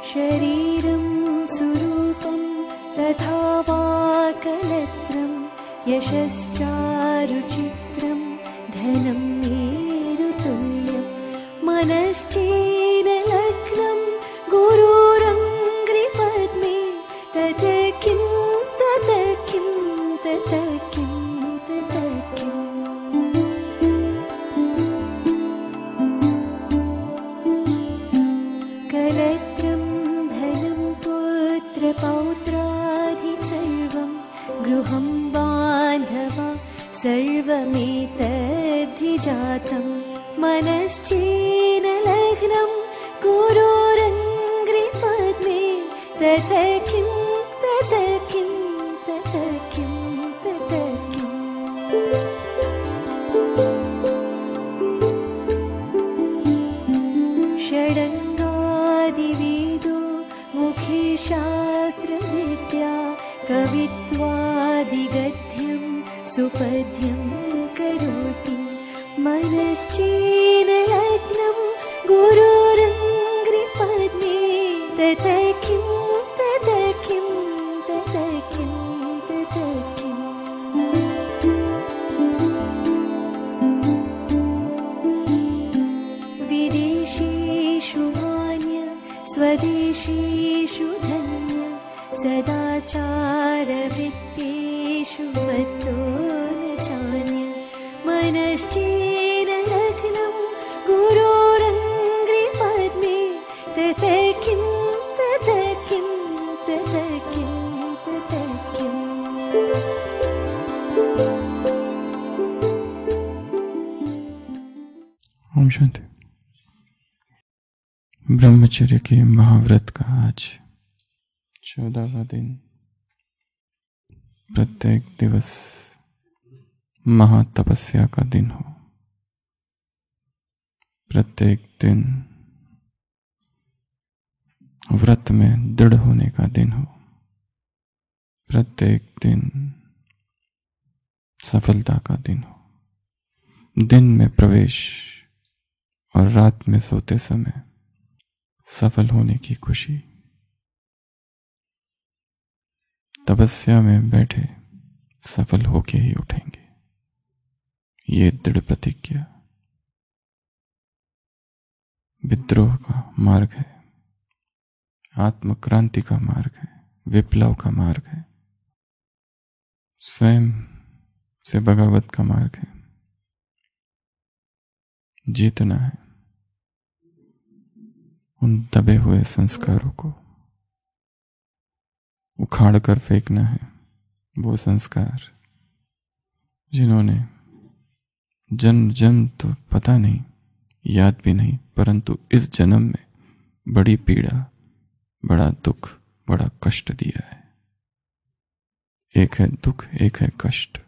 शरीरं सुरूपं तथा वा कलत्रं यशश्चारुचित्रं धनं मेरुतुल्यं मनश्चेन लग्नं गुरुरङ्घ्रिपद्मे तत किं तत किं तत किं तत किम् कलत्रं धनं पुत्रपौत्रादि सर्वं गृहं बान्धवा सर्वमेतद्धिजातं मनश्चेन लग्नं गुरुरङ्घ्रिपद्मे तत किं तत किं तत किं तत किम् षडङ्गादिवेदो मुखे शास्त्रविद्या कवित्वादिगद्यं सुपद्यं करोति मनश्चेन लग्नं गुरुरङ्घ्रिपद्मे तत किं तत किं तत किं तत किम् विदेशेषु मान्य स्वदेशेषु धन्य सदाचारवृत्तेषु मत्तो न चान्य मनश्चेन लग्नं गुरोरङ्घ्रिपद्मे तत किं तत किं तत किं तत किम् ओम शांति। ब्रह्मचर्य के महाव्रत का आज 14वां दिन। प्रत्येक दिवस महातपस्या का दिन हो, प्रत्येक दिन व्रत में दृढ़ होने का दिन हो, प्रत्येक दिन सफलता का दिन हो। दिन में प्रवेश और रात में सोते समय सफल होने की खुशी। तपस्या में बैठे सफल होके ही उठेंगे, ये दृढ़ प्रतिज्ञा विद्रोह का मार्ग है, आत्मक्रांति का मार्ग है, विप्लव का मार्ग है, स्वयं से बगावत का मार्ग है। जीतना है उन दबे हुए संस्कारों को, उखाड़ कर फेंकना है वो संस्कार जिन्होंने जन्म जन्म तो पता नहीं, याद भी नहीं, परंतु इस जन्म में बड़ी पीड़ा, बड़ा दुख, बड़ा कष्ट दिया है। एक है दुख, एक है कष्ट,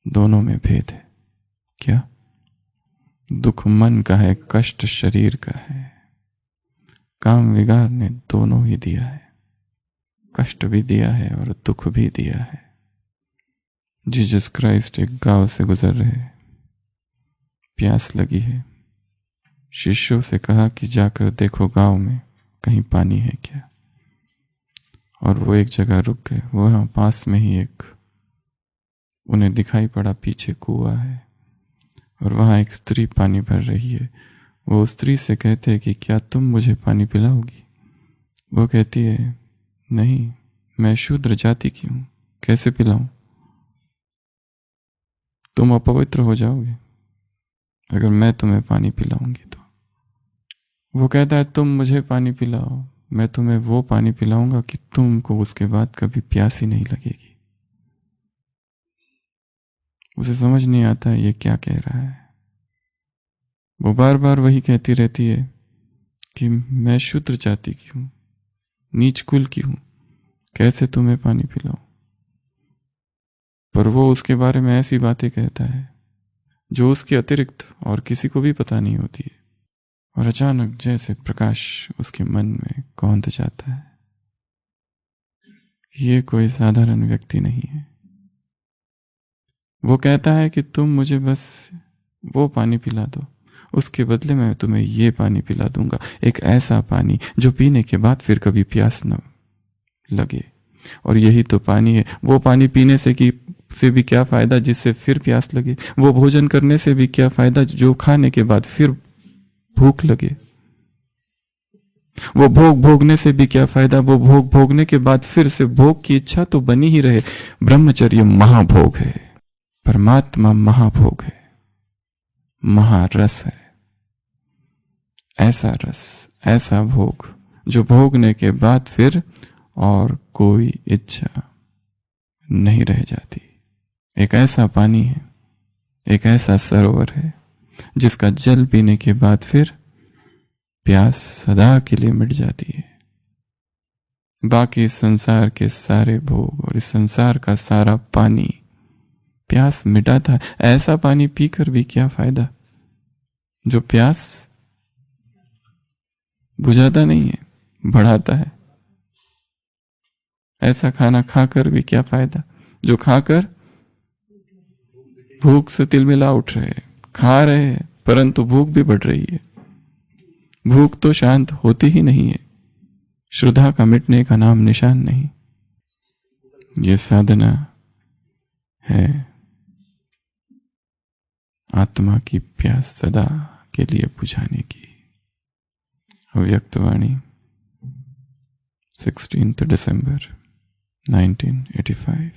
दोनों में भेद है। क्या? दुख मन का है, कष्ट शरीर का है। काम विकार ने दोनों ही दिया है, कष्ट भी दिया है और दुख भी दिया है। जीसस क्राइस्ट एक गांव से गुजर रहे, प्यास लगी है, शिष्यों से कहा कि जाकर देखो गांव में कहीं पानी है क्या। और वो एक जगह रुक गए। वहां पास में ही एक उन्हें दिखाई पड़ा, पीछे कुआं है और वहां एक स्त्री पानी भर रही है। वो स्त्री से कहते हैं कि क्या तुम मुझे पानी पिलाओगी? वो कहती है नहीं, मैं शूद्र जाति की हूं, कैसे पिलाऊं? तुम अपवित्र हो जाओगे अगर मैं तुम्हें पानी पिलाऊंगी तो। वो कहता है तुम मुझे पानी पिलाओ, मैं तुम्हें वो पानी पिलाऊंगा कि तुमको उसके बाद कभी प्यास ही नहीं लगेगी। उसे समझ नहीं आता है ये क्या कह रहा है। वो बार बार वही कहती रहती है कि मैं शूद्र जाति की हूं, नीच कुल की हूं, कैसे तुम्हें पानी पिलाऊं। पर वो उसके बारे में ऐसी बातें कहता है जो उसके अतिरिक्त और किसी को भी पता नहीं होती है। और अचानक जैसे प्रकाश उसके मन में कौंध जाता है। ये कोई साधारण व्यक्ति नहीं है। वो कहता है कि तुम मुझे बस वो पानी पिला दो। उसके बदले मैं तुम्हें ये पानी पिला दूंगा, एक ऐसा पानी जो पीने के बाद फिर कभी प्यास न लगे। और यही तो पानी है। वो पानी पीने से भी क्या फायदा जिससे फिर प्यास लगे। वो भोजन करने से भी क्या फायदा जो खाने के बाद फिर भूख लगे। वो भोग भोगने से भी क्या फायदा, वो भोग भोगने के बाद फिर से भोग की इच्छा तो बनी ही रहे। ब्रह्मचर्य महाभोग है, परमात्मा महाभोग है, महारस है। ऐसा रस, ऐसा भोग जो भोगने के बाद फिर और कोई इच्छा नहीं रह जाती। एक ऐसा पानी है, एक ऐसा सरोवर है जिसका जल पीने के बाद फिर प्यास सदा के लिए मिट जाती है। बाकी संसार के सारे भोग और इस संसार का सारा पानी प्यास मिटाता है। ऐसा पानी पीकर भी क्या फायदा जो प्यास बुझाता नहीं है, बढ़ाता है। ऐसा खाना खाकर भी क्या फायदा जो खाकर भूख से तिलमिला उठ रहे हैं। खा रहे हैं परंतु भूख भी बढ़ रही है। भूख तो शांत होती ही नहीं है। श्रद्धा का मिटने का नाम निशान नहीं। ये साधना है आत्मा की प्यास सदा के लिए बुझाने की। अव्यक्तवाणी 16 दिसंबर 1985।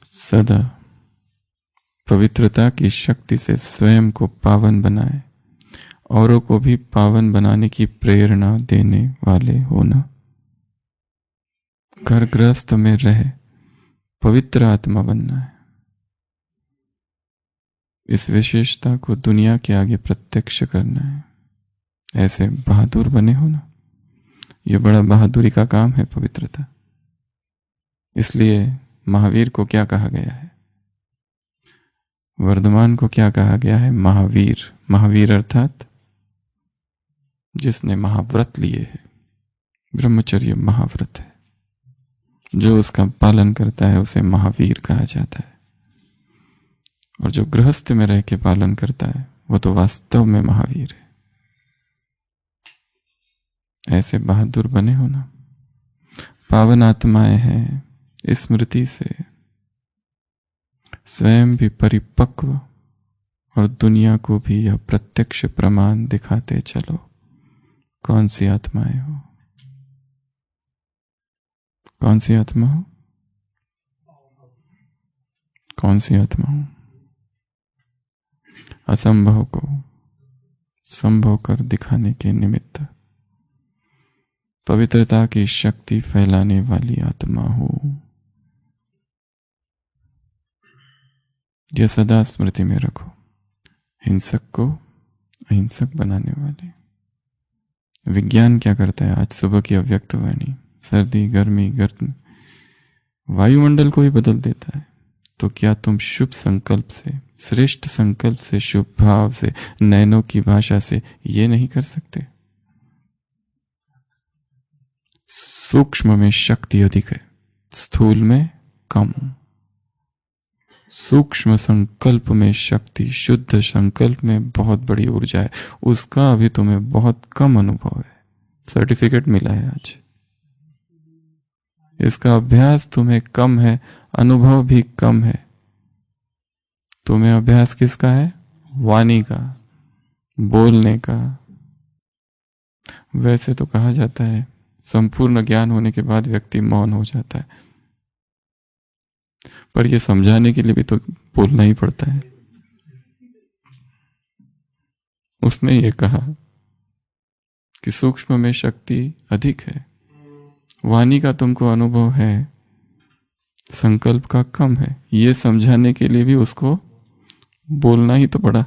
सदा पवित्रता की शक्ति से स्वयं को पावन बनाए, औरों को भी पावन बनाने की प्रेरणा देने वाले होना। घर गृहस्थ में रह पवित्र आत्मा बनना है। इस विशेषता को दुनिया के आगे प्रत्यक्ष करना है। ऐसे बहादुर बने हो ना। यह बड़ा बहादुरी का काम है पवित्रता। इसलिए महावीर को क्या कहा गया है? वर्धमान को क्या कहा गया है? महावीर। महावीर अर्थात जिसने महाव्रत लिए है। ब्रह्मचर्य महाव्रत है। जो उसका पालन करता है उसे महावीर कहा जाता है। और जो गृहस्थ में रह के पालन करता है वो तो वास्तव में महावीर है। ऐसे बहादुर बने हो ना। पावन आत्माएं हैं। स्मृति से स्वयं भी परिपक्व और दुनिया को भी यह प्रत्यक्ष प्रमाण दिखाते चलो। कौन सी आत्माएं हो? कौन सी आत्मा हो? कौन सी आत्मा हो? असंभव को संभव कर दिखाने के निमित्त पवित्रता की शक्ति फैलाने वाली आत्मा हो। यह सदा स्मृति में रखो। हिंसक को अहिंसक बनाने वाले। विज्ञान क्या करता है? आज सुबह की अव्यक्तवाणी सर्दी गर्मी गर्म वायुमंडल को ही बदल देता है। तो क्या तुम शुभ संकल्प से, श्रेष्ठ संकल्प से, शुभ भाव से, नैनों की भाषा से ये नहीं कर सकते? सूक्ष्म में शक्ति अधिक है, स्थूल में कम। सूक्ष्म संकल्प में शक्ति, शुद्ध संकल्प में बहुत बड़ी ऊर्जा है। उसका अभी तुम्हें बहुत कम अनुभव है। सर्टिफिकेट मिला है आज। इसका अभ्यास तुम्हें कम है, अनुभव भी कम है। तुम्हें अभ्यास किसका है? वाणी का, बोलने का। वैसे तो कहा जाता है संपूर्ण ज्ञान होने के बाद व्यक्ति मौन हो जाता है, पर यह समझाने के लिए भी तो बोलना ही पड़ता है। उसने ये कहा कि सूक्ष्म में शक्ति अधिक है, वाणी का तुमको अनुभव है, संकल्प का कम है। ये समझाने के लिए भी उसको बोलना ही तो पड़ा।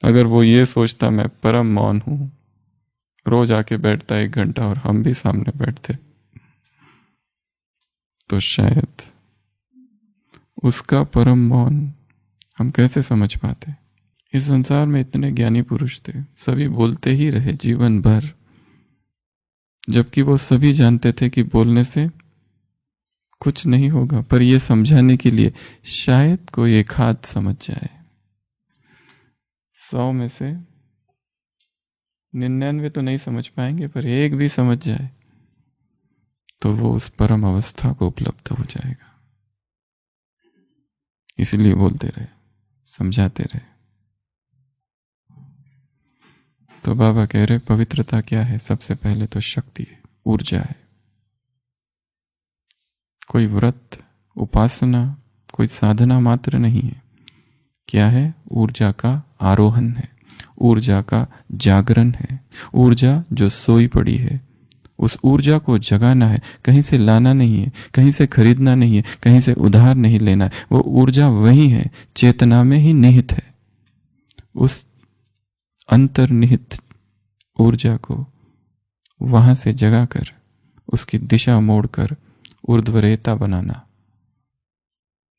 अगर वो ये सोचता मैं परम मौन हूं, रोज आके बैठता 1 घंटा और हम भी सामने बैठते, तो शायद उसका परम मौन हम कैसे समझ पाते। इस संसार में इतने ज्ञानी पुरुष थे, सभी बोलते ही रहे जीवन भर, जबकि वो सभी जानते थे कि बोलने से कुछ नहीं होगा, पर यह समझाने के लिए शायद कोई एक हाथ समझ जाए। 100 में से 99 तो नहीं समझ पाएंगे, पर एक भी समझ जाए तो वो उस परम अवस्था को उपलब्ध हो जाएगा। इसलिए बोलते रहे, समझाते रहे। तो बाबा कह रहे पवित्रता क्या है? सबसे पहले तो शक्ति है, ऊर्जा है। कोई व्रत, उपासना, कोई साधना मात्र नहीं है। क्या है? ऊर्जा का आरोहण है, ऊर्जा का जागरण है। ऊर्जा जो सोई पड़ी है, उस ऊर्जा को जगाना है। कहीं से लाना नहीं है, कहीं से खरीदना नहीं है, कहीं से उधार नहीं लेना है। वो ऊर्जा वही है, चेतना में ही निहित है। उस अंतर्निहित ऊर्जा को वहां से जगाकर उसकी दिशा मोड़कर ऊर्ध्वरेता बनाना।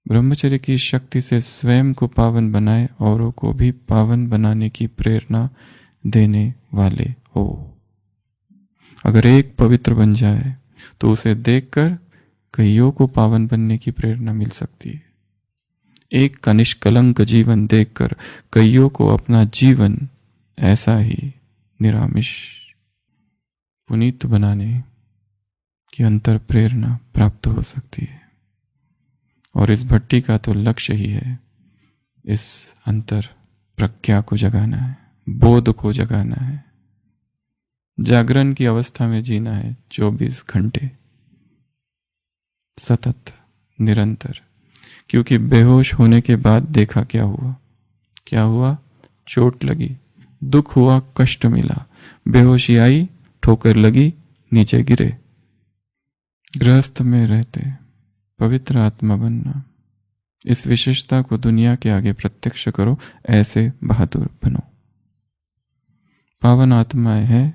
ब्रह्मचर्य की शक्ति से स्वयं को पावन बनाए, औरों को भी पावन बनाने की प्रेरणा देने वाले हो। अगर एक पवित्र बन जाए तो उसे देखकर कईयों को पावन बनने की प्रेरणा मिल सकती है। एक का निष्कलंक जीवन देखकर कईयों को अपना जीवन ऐसा ही निरामिष पुनीत बनाने की अंतर प्रेरणा प्राप्त हो सकती है। और इस भट्टी का तो लक्ष्य ही है इस अंतर प्रज्ञा को जगाना है, बोध को जगाना है, जागरण की अवस्था में जीना है 24 घंटे सतत निरंतर। क्योंकि बेहोश होने के बाद देखा क्या हुआ? क्या हुआ? चोट लगी, दुख हुआ, कष्ट मिला, बेहोशी आई, ठोकर लगी, नीचे गिरे। गृहस्थ में रहते पवित्र आत्मा बनना, इस विशेषता को दुनिया के आगे प्रत्यक्ष करो, ऐसे बहादुर बनो। पावन आत्माएं है,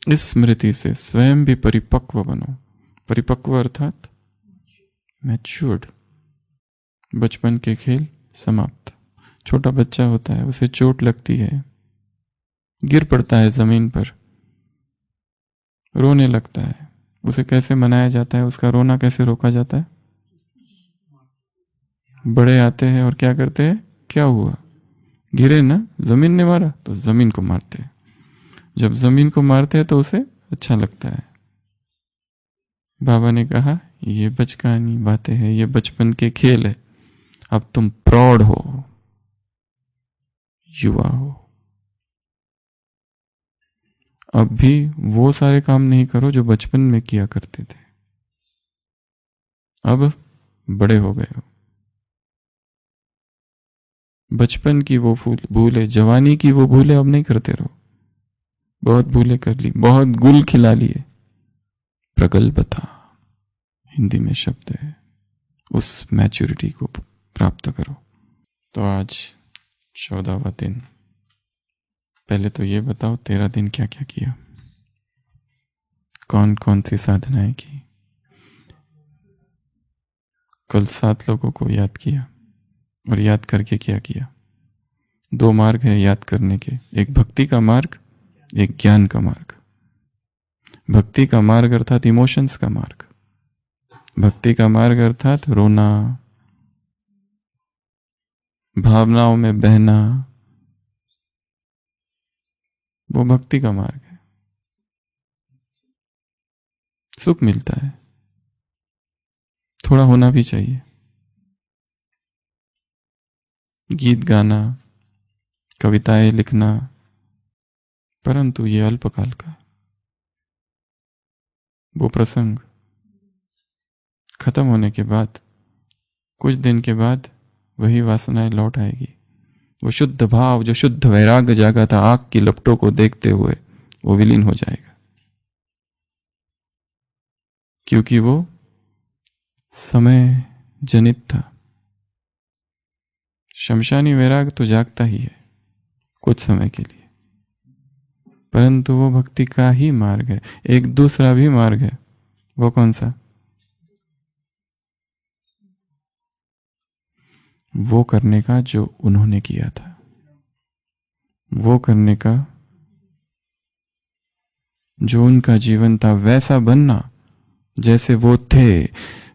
इस स्मृति से स्वयं भी परिपक्व बनो। परिपक्व अर्थात मैच्योर्ड। बचपन के खेल समाप्त। छोटा बच्चा होता है, उसे चोट लगती है, गिर पड़ता है जमीन पर, रोने लगता है। उसे कैसे मनाया जाता है? उसका रोना कैसे रोका जाता है? बड़े आते हैं और क्या करते हैं? क्या हुआ? गिरे ना, जमीन ने मारा, तो जमीन को मारते हैं। जब जमीन को मारते हैं तो उसे अच्छा लगता है। बाबा ने कहा ये बचकानी बातें हैं, ये बचपन के खेल है। अब तुम प्रौढ़ हो, युवा हो। अब भी वो सारे काम नहीं करो जो बचपन में किया करते थे। अब बड़े हो गए हो। बचपन की वो भूले, जवानी की वो भूले अब नहीं करते रहो। बहुत भूले कर ली, बहुत गुल खिला लिए। प्रगल्भता हिंदी में शब्द है, उस मैच्योरिटी को प्राप्त करो। तो आज 14वां दिन। पहले तो ये बताओ 13 दिन क्या क्या किया, कौन कौन सी साधनाएं की। कल 7 लोगों को याद किया, और याद करके क्या किया? 2 मार्ग है याद करने के, एक भक्ति का मार्ग, एक ज्ञान का मार्ग। भक्ति का मार्ग अर्थात इमोशंस का मार्ग। भक्ति का मार्ग अर्थात रोना, भावनाओं में बहना, वो भक्ति का मार्ग है। सुख मिलता है, थोड़ा होना भी चाहिए। गीत गाना, कविताएं लिखना, परंतु ये अल्पकाल का। वो प्रसंग खत्म होने के बाद कुछ दिन के बाद वही वासनाएं लौट आएगी। वो शुद्ध भाव, जो शुद्ध वैराग्य जागा था आग की लपटों को देखते हुए, वो विलीन हो जाएगा। क्योंकि वो समय जनित था। शमशानी वैराग तो जागता ही है कुछ समय के लिए, परंतु वो भक्ति का ही मार्ग है। एक दूसरा भी मार्ग है, वो कौन सा? वो करने का जो उन्होंने किया था, वो करने का जो उनका जीवन था, वैसा बनना जैसे वो थे।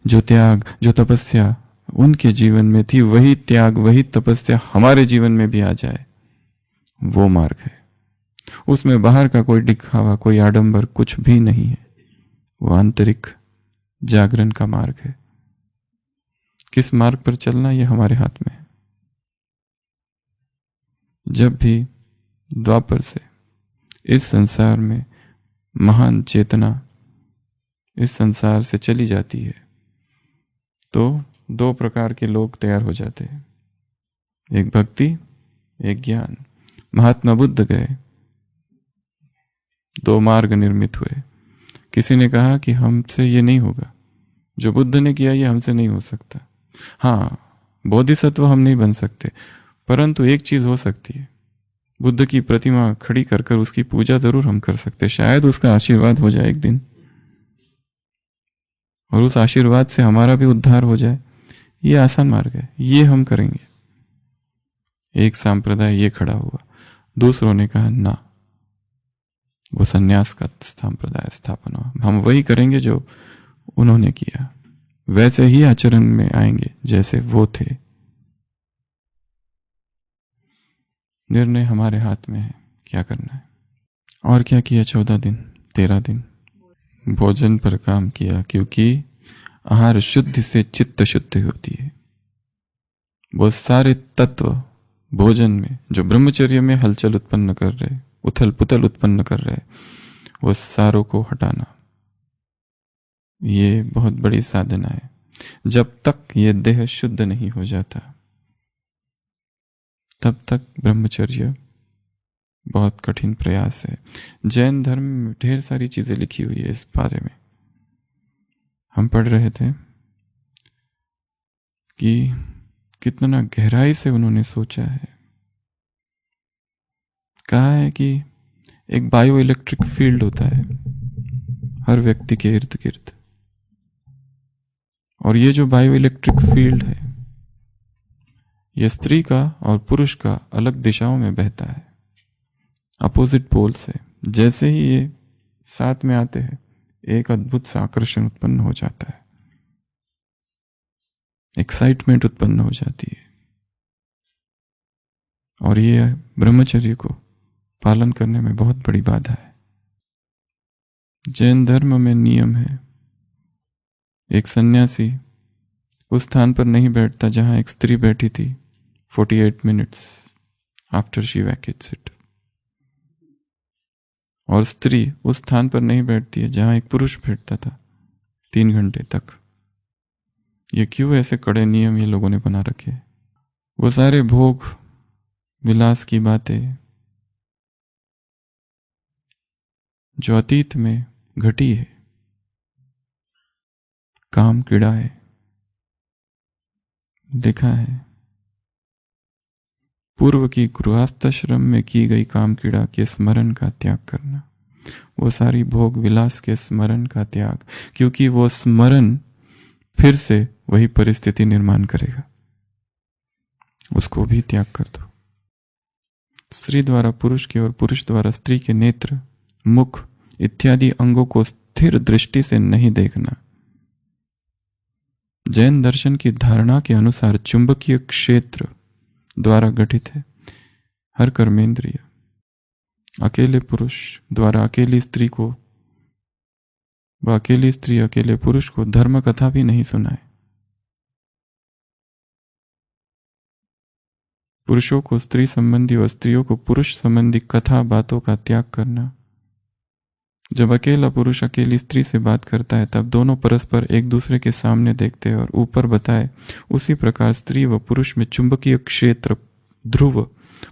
जो त्याग, जो तपस्या उनके जीवन में थी, वही त्याग, वही तपस्या हमारे जीवन में भी आ जाए, वो मार्ग है। उसमें बाहर का कोई दिखावा, कोई आडंबर कुछ भी नहीं है। वो आंतरिक जागरण का मार्ग है। किस मार्ग पर चलना, ये हमारे हाथ में है। जब भी द्वापर से इस संसार में महान चेतना इस संसार से चली जाती है, तो दो प्रकार के लोग तैयार हो जाते हैं, एक भक्ति, एक ज्ञान। महात्मा बुद्ध गए, दो मार्ग निर्मित हुए। किसी ने कहा कि हमसे ये नहीं होगा, जो बुद्ध ने किया ये हमसे नहीं हो सकता। हाँ, बोधिसत्व हम नहीं बन सकते, परंतु एक चीज हो सकती है, बुद्ध की प्रतिमा खड़ी कर कर उसकी पूजा जरूर हम कर सकते, शायद उसका आशीर्वाद हो जाए एक दिन, और उस आशीर्वाद से हमारा भी उद्धार हो जाए। ये आसान मार्ग है, ये हम करेंगे। एक संप्रदाय ये खड़ा हुआ, दूसरों ने कहा ना, वो सन्यास का संप्रदाय स्थापन हुआ, हम वही करेंगे जो उन्होंने किया, वैसे ही आचरण में आएंगे जैसे वो थे। निर्णय हमारे हाथ में है, क्या करना है। और क्या किया 14 दिन 13 दिन भोजन पर काम किया, क्योंकि आहार शुद्धि से चित्त शुद्धि होती है। वो सारे तत्व भोजन में जो ब्रह्मचर्य में हलचल उत्पन्न कर रहे, उथल पुथल उत्पन्न कर रहे, वो सारों को हटाना, ये बहुत बड़ी साधना है। जब तक ये देह शुद्ध नहीं हो जाता, तब तक ब्रह्मचर्य बहुत कठिन प्रयास है। जैन धर्म में ढेर सारी चीजें लिखी हुई है इस बारे में। हम पढ़ रहे थे कि कितना गहराई से उन्होंने सोचा है। कहा है कि एक बायो इलेक्ट्रिक फील्ड होता है हर व्यक्ति के इर्द गिर्द, और ये जो बायो इलेक्ट्रिक फील्ड है, ये स्त्री का और पुरुष का अलग दिशाओं में बहता है, अपोजिट पोल से। जैसे ही ये साथ में आते हैं, एक अद्भुत सा आकर्षण उत्पन्न हो जाता है, एक्साइटमेंट उत्पन्न हो जाती है, और ये ब्रह्मचर्य को पालन करने में बहुत बड़ी बाधा है। जैन धर्म में नियम है, एक सन्यासी उस स्थान पर नहीं बैठता जहां एक स्त्री बैठी थी 48 मिनट्स आफ्टर शी वैकेट्स इट, और स्त्री उस स्थान पर नहीं बैठती है जहां एक पुरुष बैठता था 3 घंटे तक। ये क्यों ऐसे कड़े नियम ये लोगों ने बना रखे? वो सारे भोग विलास की बातें जो अतीत में घटी है, काम कीड़ा है, लिखा है पूर्व की गृहस्थाश्रम में की गई काम कीड़ा के स्मरण का त्याग करना, वो सारी भोग विलास के स्मरण का त्याग, क्योंकि वो स्मरण फिर से वही परिस्थिति निर्माण करेगा, उसको भी त्याग कर दो। स्त्री द्वारा पुरुष के और पुरुष द्वारा स्त्री के नेत्र, मुख इत्यादि अंगों को स्थिर दृष्टि से नहीं देखना। जैन दर्शन की धारणा के अनुसार चुंबकीय क्षेत्र द्वारा गठित है हर कर्मेंद्रिय। अकेले पुरुष द्वारा अकेली स्त्री को व अकेली स्त्री अकेले पुरुष को धर्म कथा भी नहीं सुनाए। पुरुषों को स्त्री संबंधी और स्त्रियों को पुरुष संबंधी कथा बातों का त्याग करना। जब अकेला पुरुष अकेली स्त्री से बात करता है, तब दोनों परस्पर एक दूसरे के सामने देखते हैं, और ऊपर बताए उसी प्रकार स्त्री व पुरुष में चुंबकीय क्षेत्र ध्रुव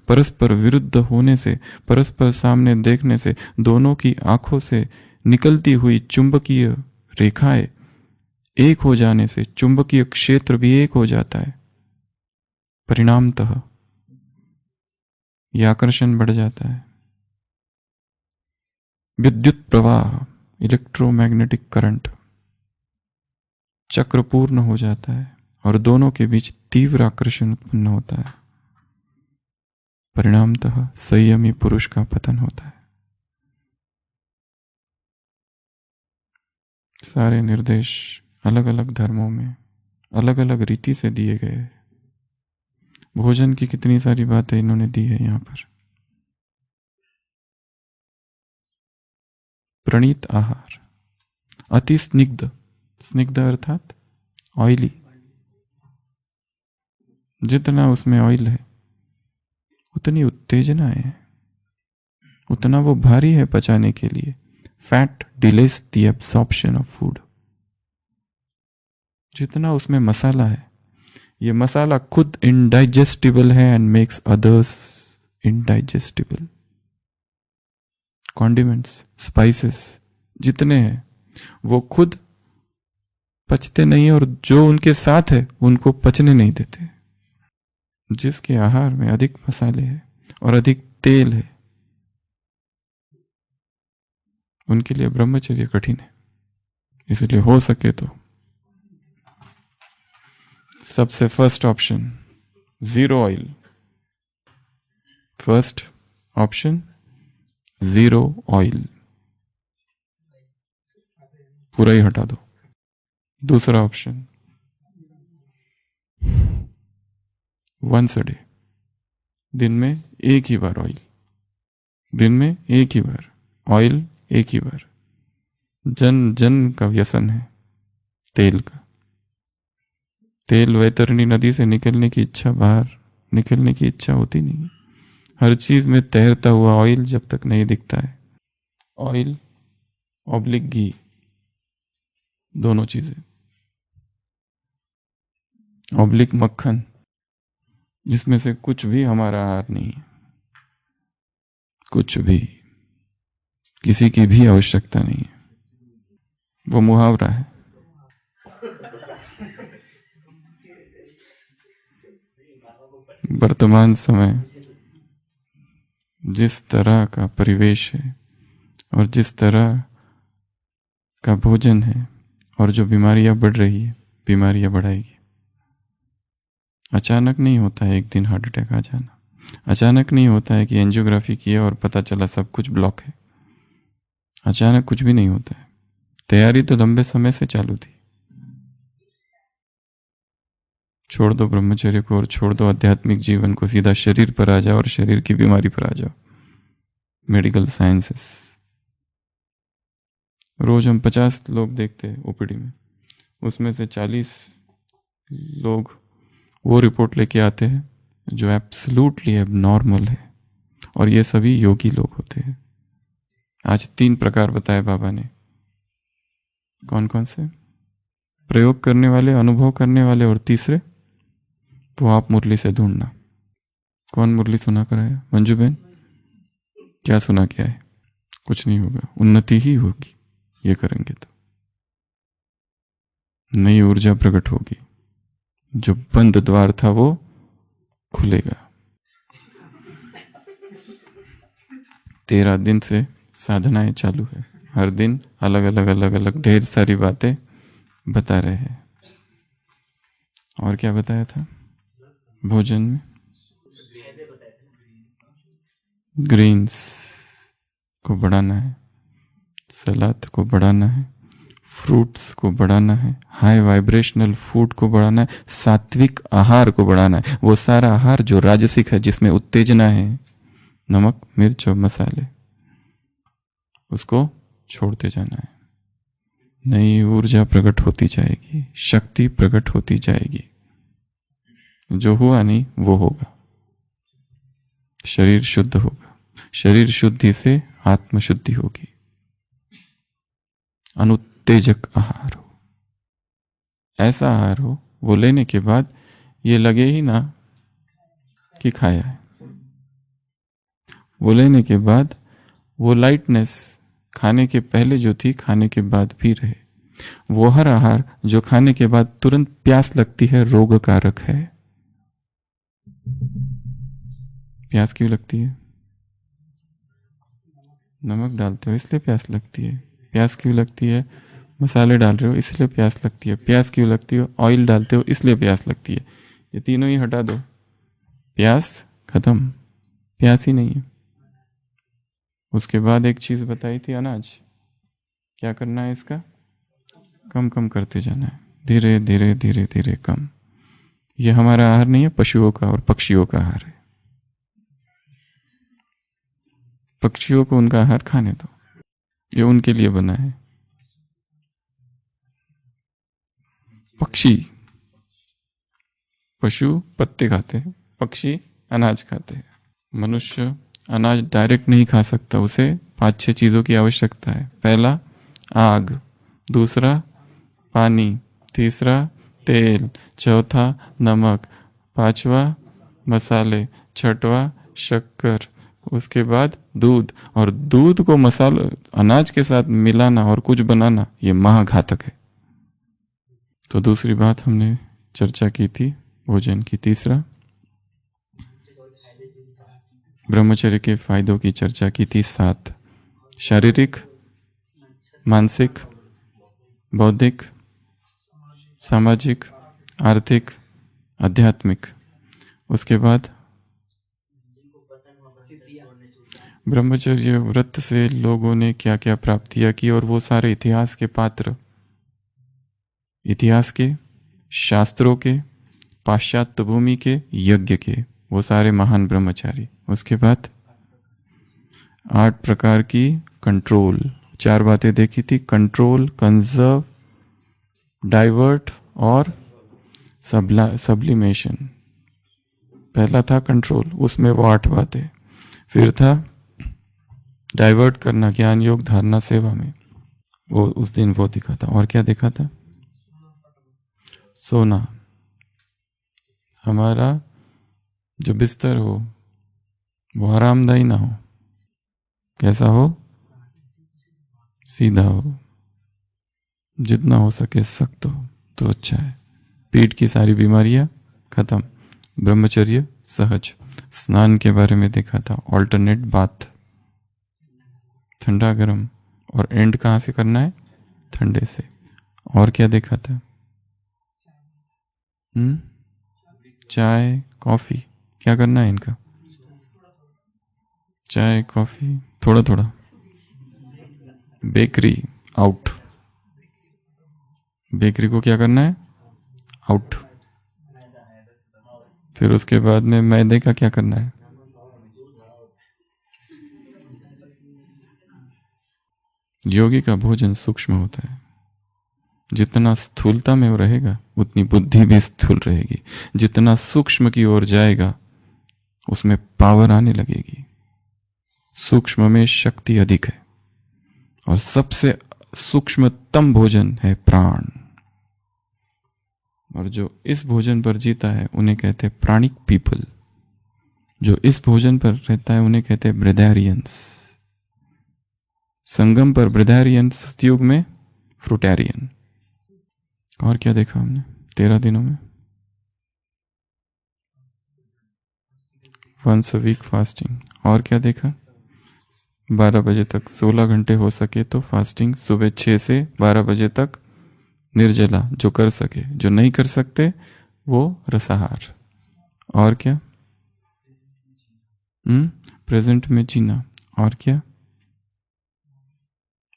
परस्पर विरुद्ध होने से, परस्पर सामने देखने से, दोनों की आंखों से निकलती हुई चुंबकीय रेखाएं एक हो जाने से चुंबकीय क्षेत्र भी एक हो जाता है। परिणामतः यह आकर्षण बढ़ जाता है। विद्युत प्रवाह, इलेक्ट्रोमैग्नेटिक करंट चक्र पूर्ण हो जाता है, और दोनों के बीच तीव्र आकर्षण उत्पन्न होता है। परिणामतः संयमी पुरुष का पतन होता है। सारे निर्देश अलग अलग धर्मों में अलग अलग रीति से दिए गए। भोजन की कितनी सारी बातें इन्होंने दी है यहाँ पर। प्रणीत आहार, अति स्निग्ध, स्निग्ध अर्थात ऑयली, जितना उसमें ऑयल है उतनी उत्तेजना है, उतना वो भारी है पचाने के लिए। Fat delays the absorption of food. जितना उसमें मसाला है, ये मसाला खुद इनडाइजेस्टिबल है and makes others indigestible. Condiments, spices जितने हैं वो खुद पचते नहीं और जो उनके साथ है उनको पचने नहीं देते। जिसके आहार में अधिक मसाले हैं और अधिक तेल है, उनके लिए ब्रह्मचर्य कठिन है। इसलिए हो सके तो सबसे first option zero oil. First option zero oil, पूरा ही हटा दो। दूसरा ऑप्शन वंस अ डे, दिन में एक ही बार ऑयल, दिन में एक ही बार ऑयल, एक ही बार। जन जन का व्यसन है तेल का। तेल वैतरणी नदी से निकलने की इच्छा, बाहर निकलने की इच्छा होती नहीं। हर चीज में तैरता हुआ ऑयल जब तक नहीं दिखता है। ऑयल ऑब्लिक घी, दोनों चीजें। ऑब्लिक मक्खन, जिसमें से कुछ भी हमारा आहार नहीं है, कुछ भी, किसी की भी आवश्यकता नहीं है। वो मुहावरा है। वर्तमान समय जिस तरह का परिवेश है और जिस तरह का भोजन है और जो बीमारियां बढ़ रही है, बीमारियां बढ़ाएगी। अचानक नहीं होता है एक दिन हार्ट अटैक आ जाना। अचानक नहीं होता है कि एंजियोग्राफी किया और पता चला सब कुछ ब्लॉक है। अचानक कुछ भी नहीं होता है। तैयारी तो लंबे समय से चालू थी। छोड़ दो ब्रह्मचर्य को और छोड़ दो आध्यात्मिक जीवन को, सीधा शरीर पर आ जाओ और शरीर की बीमारी पर आ जाओ। Medical sciences. रोज हम 50 लोग देखते हैं ओपीडी में, उसमें से 40 लोग वो रिपोर्ट लेके आते हैं जो एब्सोल्युटली एबनॉर्मल है, और ये सभी योगी लोग होते हैं। आज 3 प्रकार बताए बाबा ने। कौन कौन से? प्रयोग करने वाले, अनुभव करने वाले, और तीसरे वो आप मुरली से ढूंढना। कौन मुरली सुना कर आया? मंजू बहन, क्या सुना क्या है? कुछ नहीं होगा, उन्नति ही होगी ये करेंगे तो। नई ऊर्जा प्रकट होगी, जो बंद द्वार था वो खुलेगा। 13 दिन से साधनाएं चालू है। हर दिन अलग अलग ढेर सारी बातें बता रहे हैं। और क्या बताया था भोजन में? ग्रीन्स को बढ़ाना है, सलाद को बढ़ाना है, फ्रूट्स को बढ़ाना है, हाई वाइब्रेशनल फूड को बढ़ाना है, सात्विक आहार को बढ़ाना है। वो सारा आहार जो राजसिक है, जिसमें उत्तेजना है, नमक, मिर्च और मसाले, उसको छोड़ते जाना है। नई ऊर्जा प्रकट होती जाएगी, शक्ति प्रकट होती जाएगी। जो हुआ नहीं वो होगा। शरीर शुद्ध होगा। शरीर शुद्धि से आत्म शुद्धि होगी। अनुत्तेजक आहार हो, ऐसा आहार हो वो लेने के बाद ये लगे ही ना कि खाया है। वो लेने के बाद वो लाइटनेस खाने के पहले जो थी, खाने के बाद भी रहे। वो हर आहार जो खाने के बाद तुरंत प्यास लगती है, रोग कारक है। प्यास क्यों लगती है? नमक डालते हो इसलिए प्यास लगती है। प्यास क्यों लगती है? मसाले डाल रहे हो इसलिए प्यास लगती है। प्यास क्यों लगती है? ऑयल डालते हो इसलिए प्यास लगती है। ये तीनों ही हटा दो, प्यास खत्म, प्यास ही नहीं है। उसके बाद एक चीज बताई थी, अनाज। क्या करना है इसका? कम कम करते जाना है, धीरे धीरे धीरे धीरे कम। ये हमारा आहार नहीं है, पशुओं का और पक्षियों का आहार है। पक्षियों को उनका आहार खाने दो, ये उनके लिए बना है। पक्षी, पशु पत्ते खाते हैं, पक्षी अनाज खाते हैं। मनुष्य अनाज डायरेक्ट नहीं खा सकता, उसे 5-6 चीजों की आवश्यकता है। पहला आग, दूसरा पानी, तीसरा तेल, चौथा नमक, पांचवा मसाले, छठवा शक्कर, उसके बाद दूध। और दूध को मसाला अनाज के साथ मिलाना और कुछ बनाना, ये महाघातक है। तो दूसरी बात हमने चर्चा की थी भोजन की। तीसरा ब्रह्मचर्य के फायदों की चर्चा की थी। 7 शारीरिक, मानसिक, बौद्धिक, सामाजिक, आर्थिक, आध्यात्मिक। उसके बाद ब्रह्मचर्य व्रत से लोगों ने क्या क्या प्राप्तियां की, और वो सारे इतिहास के पात्र, इतिहास के, शास्त्रों के, पाश्चात्य भूमि के, यज्ञ के, वो सारे महान ब्रह्मचारी। उसके बाद 8 प्रकार की कंट्रोल, 4 बातें देखी थी। कंट्रोल, कंजर्व, डाइवर्ट और सब्लिमेशन। पहला था कंट्रोल, उसमें वो 8 बातें। फिर था डाइवर्ट करना, ज्ञान योग धारणा सेवा में, वो उस दिन वो दिखा था। और क्या देखा था? सोना, हमारा जो बिस्तर हो वो आरामदायी ना हो। कैसा हो? सीधा हो, जितना हो सके सख्त हो तो अच्छा है। पीठ की सारी बीमारियां खत्म। ब्रह्मचर्य सहज। स्नान के बारे में देखा था, ऑल्टरनेट बाथ, ठंडा गर्म, और एंड कहाँ से करना है? ठंडे से। और क्या देखा था? चाय कॉफी, क्या करना है इनका? चाय कॉफी थोड़ा थोड़ा। बेकरी आउट, बेकरी को क्या करना है? आउट। फिर उसके बाद में मैदे का क्या करना है? योगी का भोजन सूक्ष्म होता है। जितना स्थूलता में वो रहेगा उतनी बुद्धि भी स्थूल रहेगी। जितना सूक्ष्म की ओर जाएगा उसमें पावर आने लगेगी। सूक्ष्म में शक्ति अधिक है, और सबसे सूक्ष्मतम भोजन है प्राण। और जो इस भोजन पर जीता है उन्हें कहते हैं प्राणिक पीपल। जो इस भोजन पर रहता है उन्हें कहते हैं ब्रेदारियंस। संगम पर ब्रेदारियन, सतयुग में फ्रूटेरियन। और क्या देखा हमने 13 दिनों में? Once a week fasting. और क्या देखा? 12 बजे तक, 16 घंटे हो सके तो फास्टिंग, सुबह 6 से 12 बजे तक निर्जला, जो कर सके। जो नहीं कर सकते वो रसाहार। और क्या? प्रेजेंट में जीना। और क्या?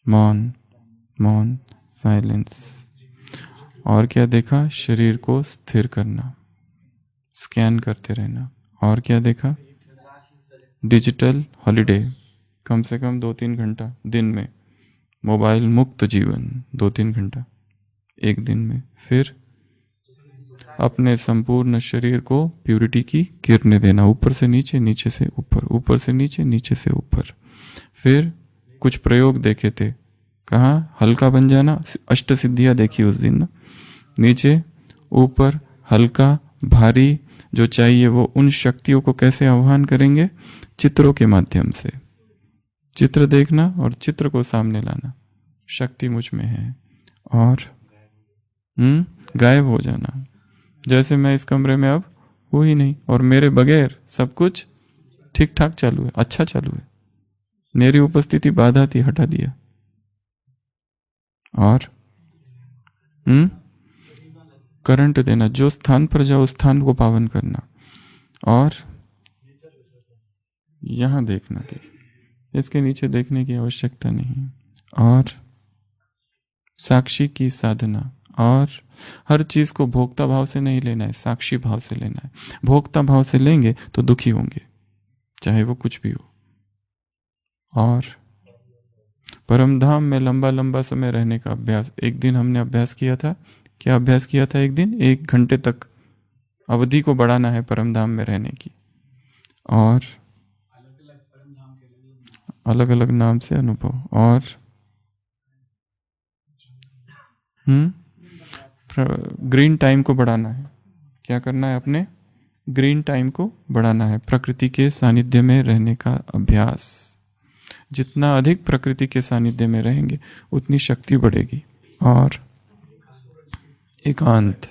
मौन, मौन, साइलेंस। और क्या देखा? शरीर को स्थिर करना, स्कैन करते रहना। और क्या देखा? डिजिटल हॉलिडे, कम से कम 2-3 घंटा दिन में। मोबाइल मुक्त जीवन 2-3 घंटा एक दिन में। फिर अपने संपूर्ण शरीर को प्यूरिटी की किरणें देना, ऊपर से नीचे, नीचे से ऊपर, ऊपर से नीचे, नीचे से ऊपर। फिर कुछ प्रयोग देखे थे, कहाँ हल्का बन जाना, अष्ट सिद्धियां देखी उस दिन ना। नीचे ऊपर हल्का भारी, जो चाहिए वो उन शक्तियों को कैसे आह्वान करेंगे? चित्रों के माध्यम से। चित्र देखना और चित्र को सामने लाना, शक्ति मुझ में है। और गायब हो जाना, जैसे मैं इस कमरे में अब हूं ही नहीं, और मेरे बगैर सब कुछ ठीक ठाक चालू है, अच्छा चालू है। मेरी उपस्थिति बाधा थी, हटा दिया। और करंट देना, जो स्थान पर जाओ उस स्थान को पावन करना। और यहां देखना कि इसके नीचे देखने की आवश्यकता नहीं। और साक्षी की साधना। और हर चीज को भोक्ता भाव से नहीं लेना है, साक्षी भाव से लेना है। भोक्ता भाव से लेंगे तो दुखी होंगे, चाहे वो कुछ भी हो। और परम धाम में लंबा लंबा समय रहने का अभ्यास। एक दिन हमने अभ्यास किया था, क्या अभ्यास किया था? एक दिन 1 घंटे तक अवधि को बढ़ाना है परम धाम में रहने की। और अलग अलग नाम से अनुभव। और ग्रीन टाइम को बढ़ाना है। क्या करना है? अपने ग्रीन टाइम को बढ़ाना है। प्रकृति के सानिध्य में रहने का अभ्यास। जितना अधिक प्रकृति के सानिध्य में रहेंगे उतनी शक्ति बढ़ेगी। और एकांत,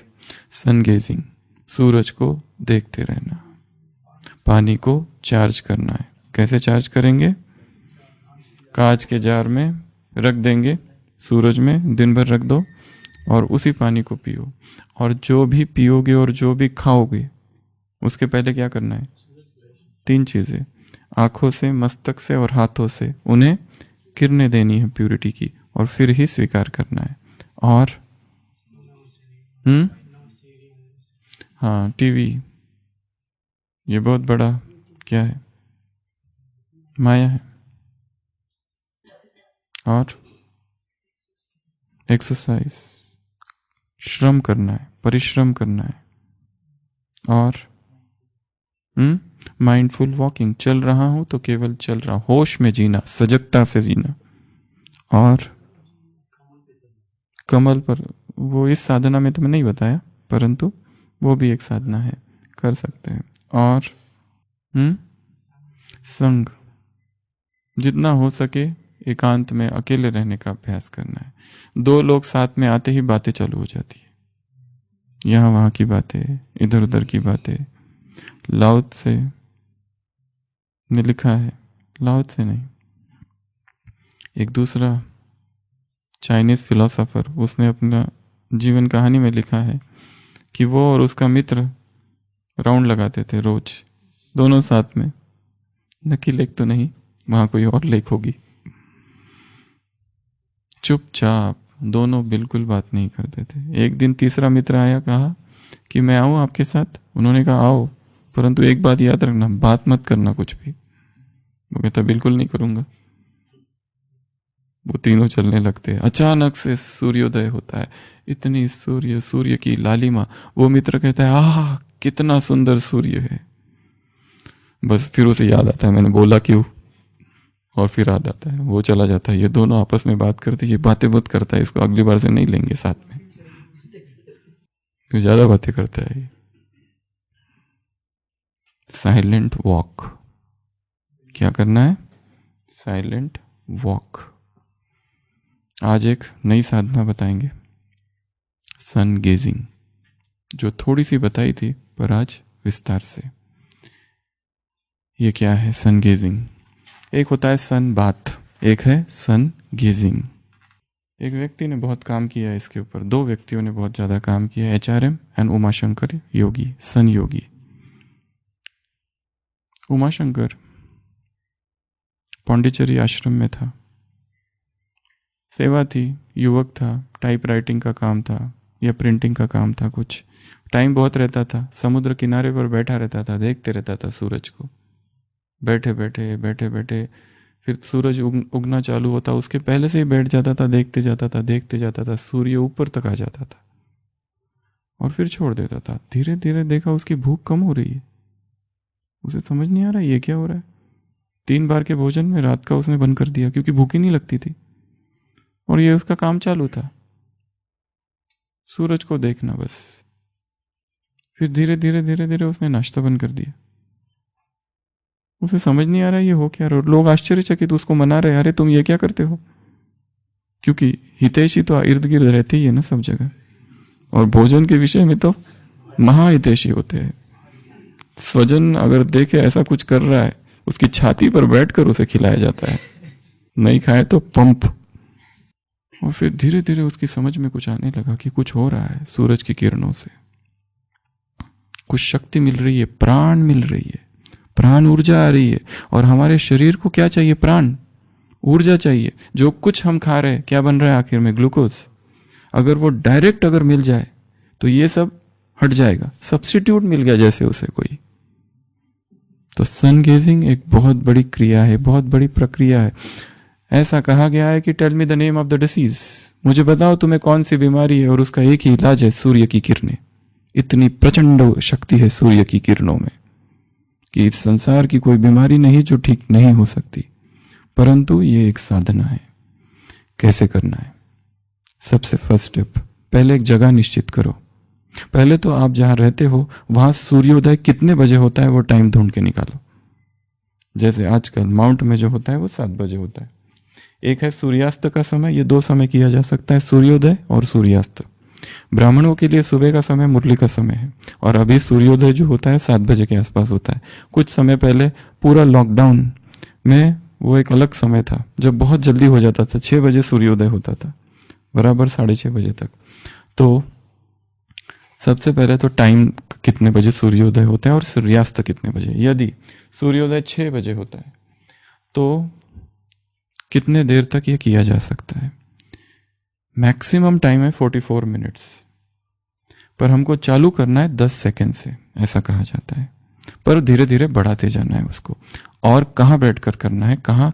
सन गेजिंग, सूरज को देखते रहना। पानी को चार्ज करना है। कैसे चार्ज करेंगे? कांच के जार में रख देंगे, सूरज में दिन भर रख दो और उसी पानी को पियो। और जो भी पियोगे और जो भी खाओगे उसके पहले क्या करना है? 3 चीजें, आंखों से, मस्तक से और हाथों से उन्हें किरणें देनी है प्यूरिटी की, और फिर ही स्वीकार करना है। और हाँ, टीवी ये बहुत बड़ा क्या है? माया है। और एक्सरसाइज, श्रम करना है, परिश्रम करना है। और माइंडफुल वॉकिंग, चल रहा हूं तो केवल चल रहा हूं, होश में जीना, सजगता से जीना। और कमल पर, वो इस साधना में तो मैं नहीं बताया, परंतु वो भी एक साधना है, कर सकते हैं। और संग, जितना हो सके एकांत में अकेले रहने का अभ्यास करना है। 2 लोग साथ में आते ही बातें चालू हो जाती है, यहाँ वहाँ की बातें, इधर उधर की बातें। लाओ त्से ने लिखा है, लाओ त्से नहीं, एक दूसरा चाइनीज फिलोसोफर, उसने अपना जीवन कहानी में लिखा है कि वो और उसका मित्र राउंड लगाते थे रोज, दोनों साथ में। नकी लेक तो नहीं, वहां कोई और लेक होगी। चुपचाप दोनों बिल्कुल बात नहीं करते थे। एक दिन तीसरा मित्र आया, कहा कि मैं आऊं आपके साथ? उन्होंने कहा आओ, परंतु एक बात याद रखना, बात मत करना कुछ भी। वो कहता बिल्कुल नहीं करूंगा। वो तीनों चलने लगते हैं। अचानक से सूर्योदय होता है, इतनी सूर्य की लालिमा। वो मित्र कहता है आह कितना सुंदर सूर्य है। बस फिर उसे याद आता है मैंने बोला क्यों, और फिर याद आता है, वो चला जाता है। ये दोनों आपस में बात करते, ये बातें बहुत करता है, इसको अगली बार से नहीं लेंगे साथ में, क्यों ज्यादा बातें करता है। साइलेंट वॉक, क्या करना है? Silent walk. आज एक नई साधना बताएंगे, सन गेजिंग, जो थोड़ी सी बताई थी पर आज विस्तार से। ये क्या है सन गेजिंग? एक होता है सन बाथ, एक है सन गेजिंग। एक व्यक्ति ने बहुत काम किया है इसके ऊपर, 2 व्यक्तियों ने बहुत ज्यादा काम किया, HRM एंड उमाशंकर योगी, सन योगी। उमाशंकर पांडिचेरी आश्रम में था, सेवा थी, युवक था, टाइप राइटिंग का काम था या प्रिंटिंग का काम था कुछ। टाइम बहुत रहता था, समुद्र किनारे पर बैठा रहता था, देखते रहता था सूरज को, बैठे बैठे। फिर सूरज उगना चालू होता, उसके पहले से ही बैठ जाता था, देखते जाता था, सूर्य ऊपर तक आ जाता था और फिर छोड़ देता था। धीरे धीरे देखा उसकी भूख कम हो रही है, उसे समझ नहीं आ रहा ये क्या हो रहा है। 3 बार के भोजन में रात का उसने बंद कर दिया क्योंकि भूख ही नहीं लगती थी, और ये उसका काम चालू था, सूरज को देखना बस। फिर धीरे धीरे उसने नाश्ता बंद कर दिया। उसे समझ नहीं आ रहा ये हो क्या रहा। लोग आश्चर्यचकित उसको मना रहे, अरे तुम ये क्या करते हो, क्योंकि हितैषी तो इर्द गिर्द रहते ही है ना सब जगह, और भोजन के विषय में तो महाहितैषी होते हैं। स्वजन अगर देखे ऐसा कुछ कर रहा है, उसकी छाती पर बैठकर उसे खिलाया जाता है, नहीं खाए तो पंप। और फिर धीरे धीरे उसकी समझ में कुछ आने लगा कि कुछ हो रहा है, सूरज की किरणों से कुछ शक्ति मिल रही है, प्राण मिल रही है, प्राण ऊर्जा आ रही है। और हमारे शरीर को क्या चाहिए? प्राण ऊर्जा चाहिए। जो कुछ हम खा रहे हैं क्या बन रहा है आखिर में? ग्लूकोज। अगर वो डायरेक्ट अगर मिल जाए तो ये सब हट जाएगा, सब्स्टिट्यूट मिल गया जैसे उसे कोई। तो सन गेजिंग एक बहुत बड़ी क्रिया है, बहुत बड़ी प्रक्रिया है। ऐसा कहा गया है कि tell me the name of the disease, मुझे बताओ तुम्हें कौन सी बीमारी है, और उसका एक ही इलाज है सूर्य की किरणें। इतनी प्रचंड शक्ति है सूर्य की किरणों में कि इस संसार की कोई बीमारी नहीं जो ठीक नहीं हो सकती। परंतु ये एक साधना है। कैसे करना है? सबसे फर्स्ट स्टेप, पहले एक जगह निश्चित करो। पहले तो आप जहां रहते हो वहां सूर्योदय कितने बजे होता है वो टाइम ढूंढ के निकालो। जैसे आजकल माउंट में जो होता है वो 7 बजे होता है। एक है सूर्यास्त का समय, ये 2 समय किया जा सकता है, सूर्योदय और सूर्यास्त। ब्राह्मणों के लिए सुबह का समय मुरली का समय है, और अभी सूर्योदय जो होता है 7 बजे के आसपास होता है। कुछ समय पहले पूरा लॉकडाउन में वो एक अलग समय था जब बहुत जल्दी हो जाता था, 6 बजे सूर्योदय होता था, बराबर 6:30 बजे तक। तो सबसे पहले तो टाइम कितने बजे सूर्योदय होता है और सूर्यास्त कितने बजे। यदि सूर्योदय 6 बजे होता है तो कितने देर तक ये किया जा सकता है? मैक्सिमम टाइम है 44 मिनट्स, पर हमको चालू करना है 10 सेकेंड से, ऐसा कहा जाता है। पर धीरे धीरे बढ़ाते जाना है उसको। और कहाँ बैठकर करना है, कहाँ,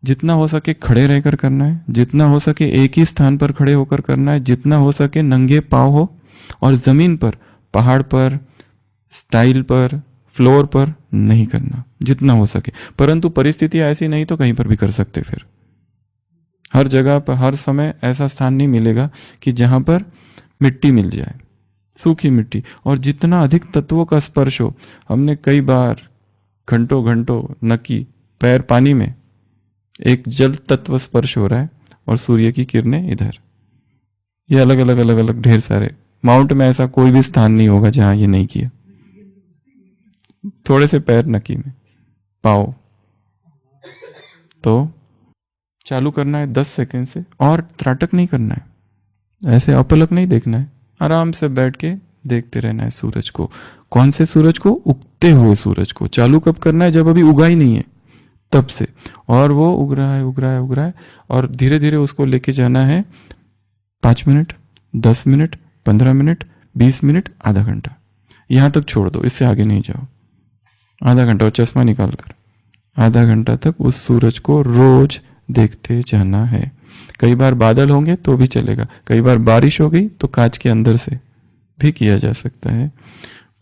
जितना हो सके खड़े रहकर करना है, जितना हो सके एक ही स्थान पर खड़े होकर करना है, जितना हो सके नंगे पाँव हो, और जमीन पर, पहाड़ पर, स्टाइल पर, फ्लोर पर नहीं करना, जितना हो सके। परंतु परिस्थिति ऐसी नहीं तो कहीं पर भी कर सकते। फिर हर जगह पर हर समय ऐसा स्थान नहीं मिलेगा कि जहां पर मिट्टी मिल जाए, सूखी मिट्टी, और जितना अधिक तत्वों का स्पर्श हो। हमने कई बार घंटों घंटों नकी पैर पानी में, एक जल तत्व स्पर्श हो रहा है और सूर्य की किरणें इधर, ये अलग अलग अलग अलग ढेर सारे। माउंट में ऐसा कोई भी स्थान नहीं होगा जहां ये नहीं किया। थोड़े से पैर नकी में, पाओ। तो चालू करना है 10 सेकेंड से, और त्राटक नहीं करना है, ऐसे अपलक नहीं देखना है, आराम से बैठ के देखते रहना है सूरज को। कौन से सूरज को? उगते हुए सूरज को। चालू कब करना है? जब अभी उगा ही नहीं है तब से, और वो उग रहा है उग रहा है उग रहा है, और धीरे धीरे उसको लेके जाना है 5 मिनट, 10 मिनट, 15 मिनट, 20 मिनट, आधा घंटा, यहां तक छोड़ दो, इससे आगे नहीं जाओ। आधा घंटा, और चश्मा निकाल कर आधा घंटा तक उस सूरज को रोज देखते जाना है। कई बार बादल होंगे तो भी चलेगा, कई बार बारिश हो गई तो कांच के अंदर से भी किया जा सकता है,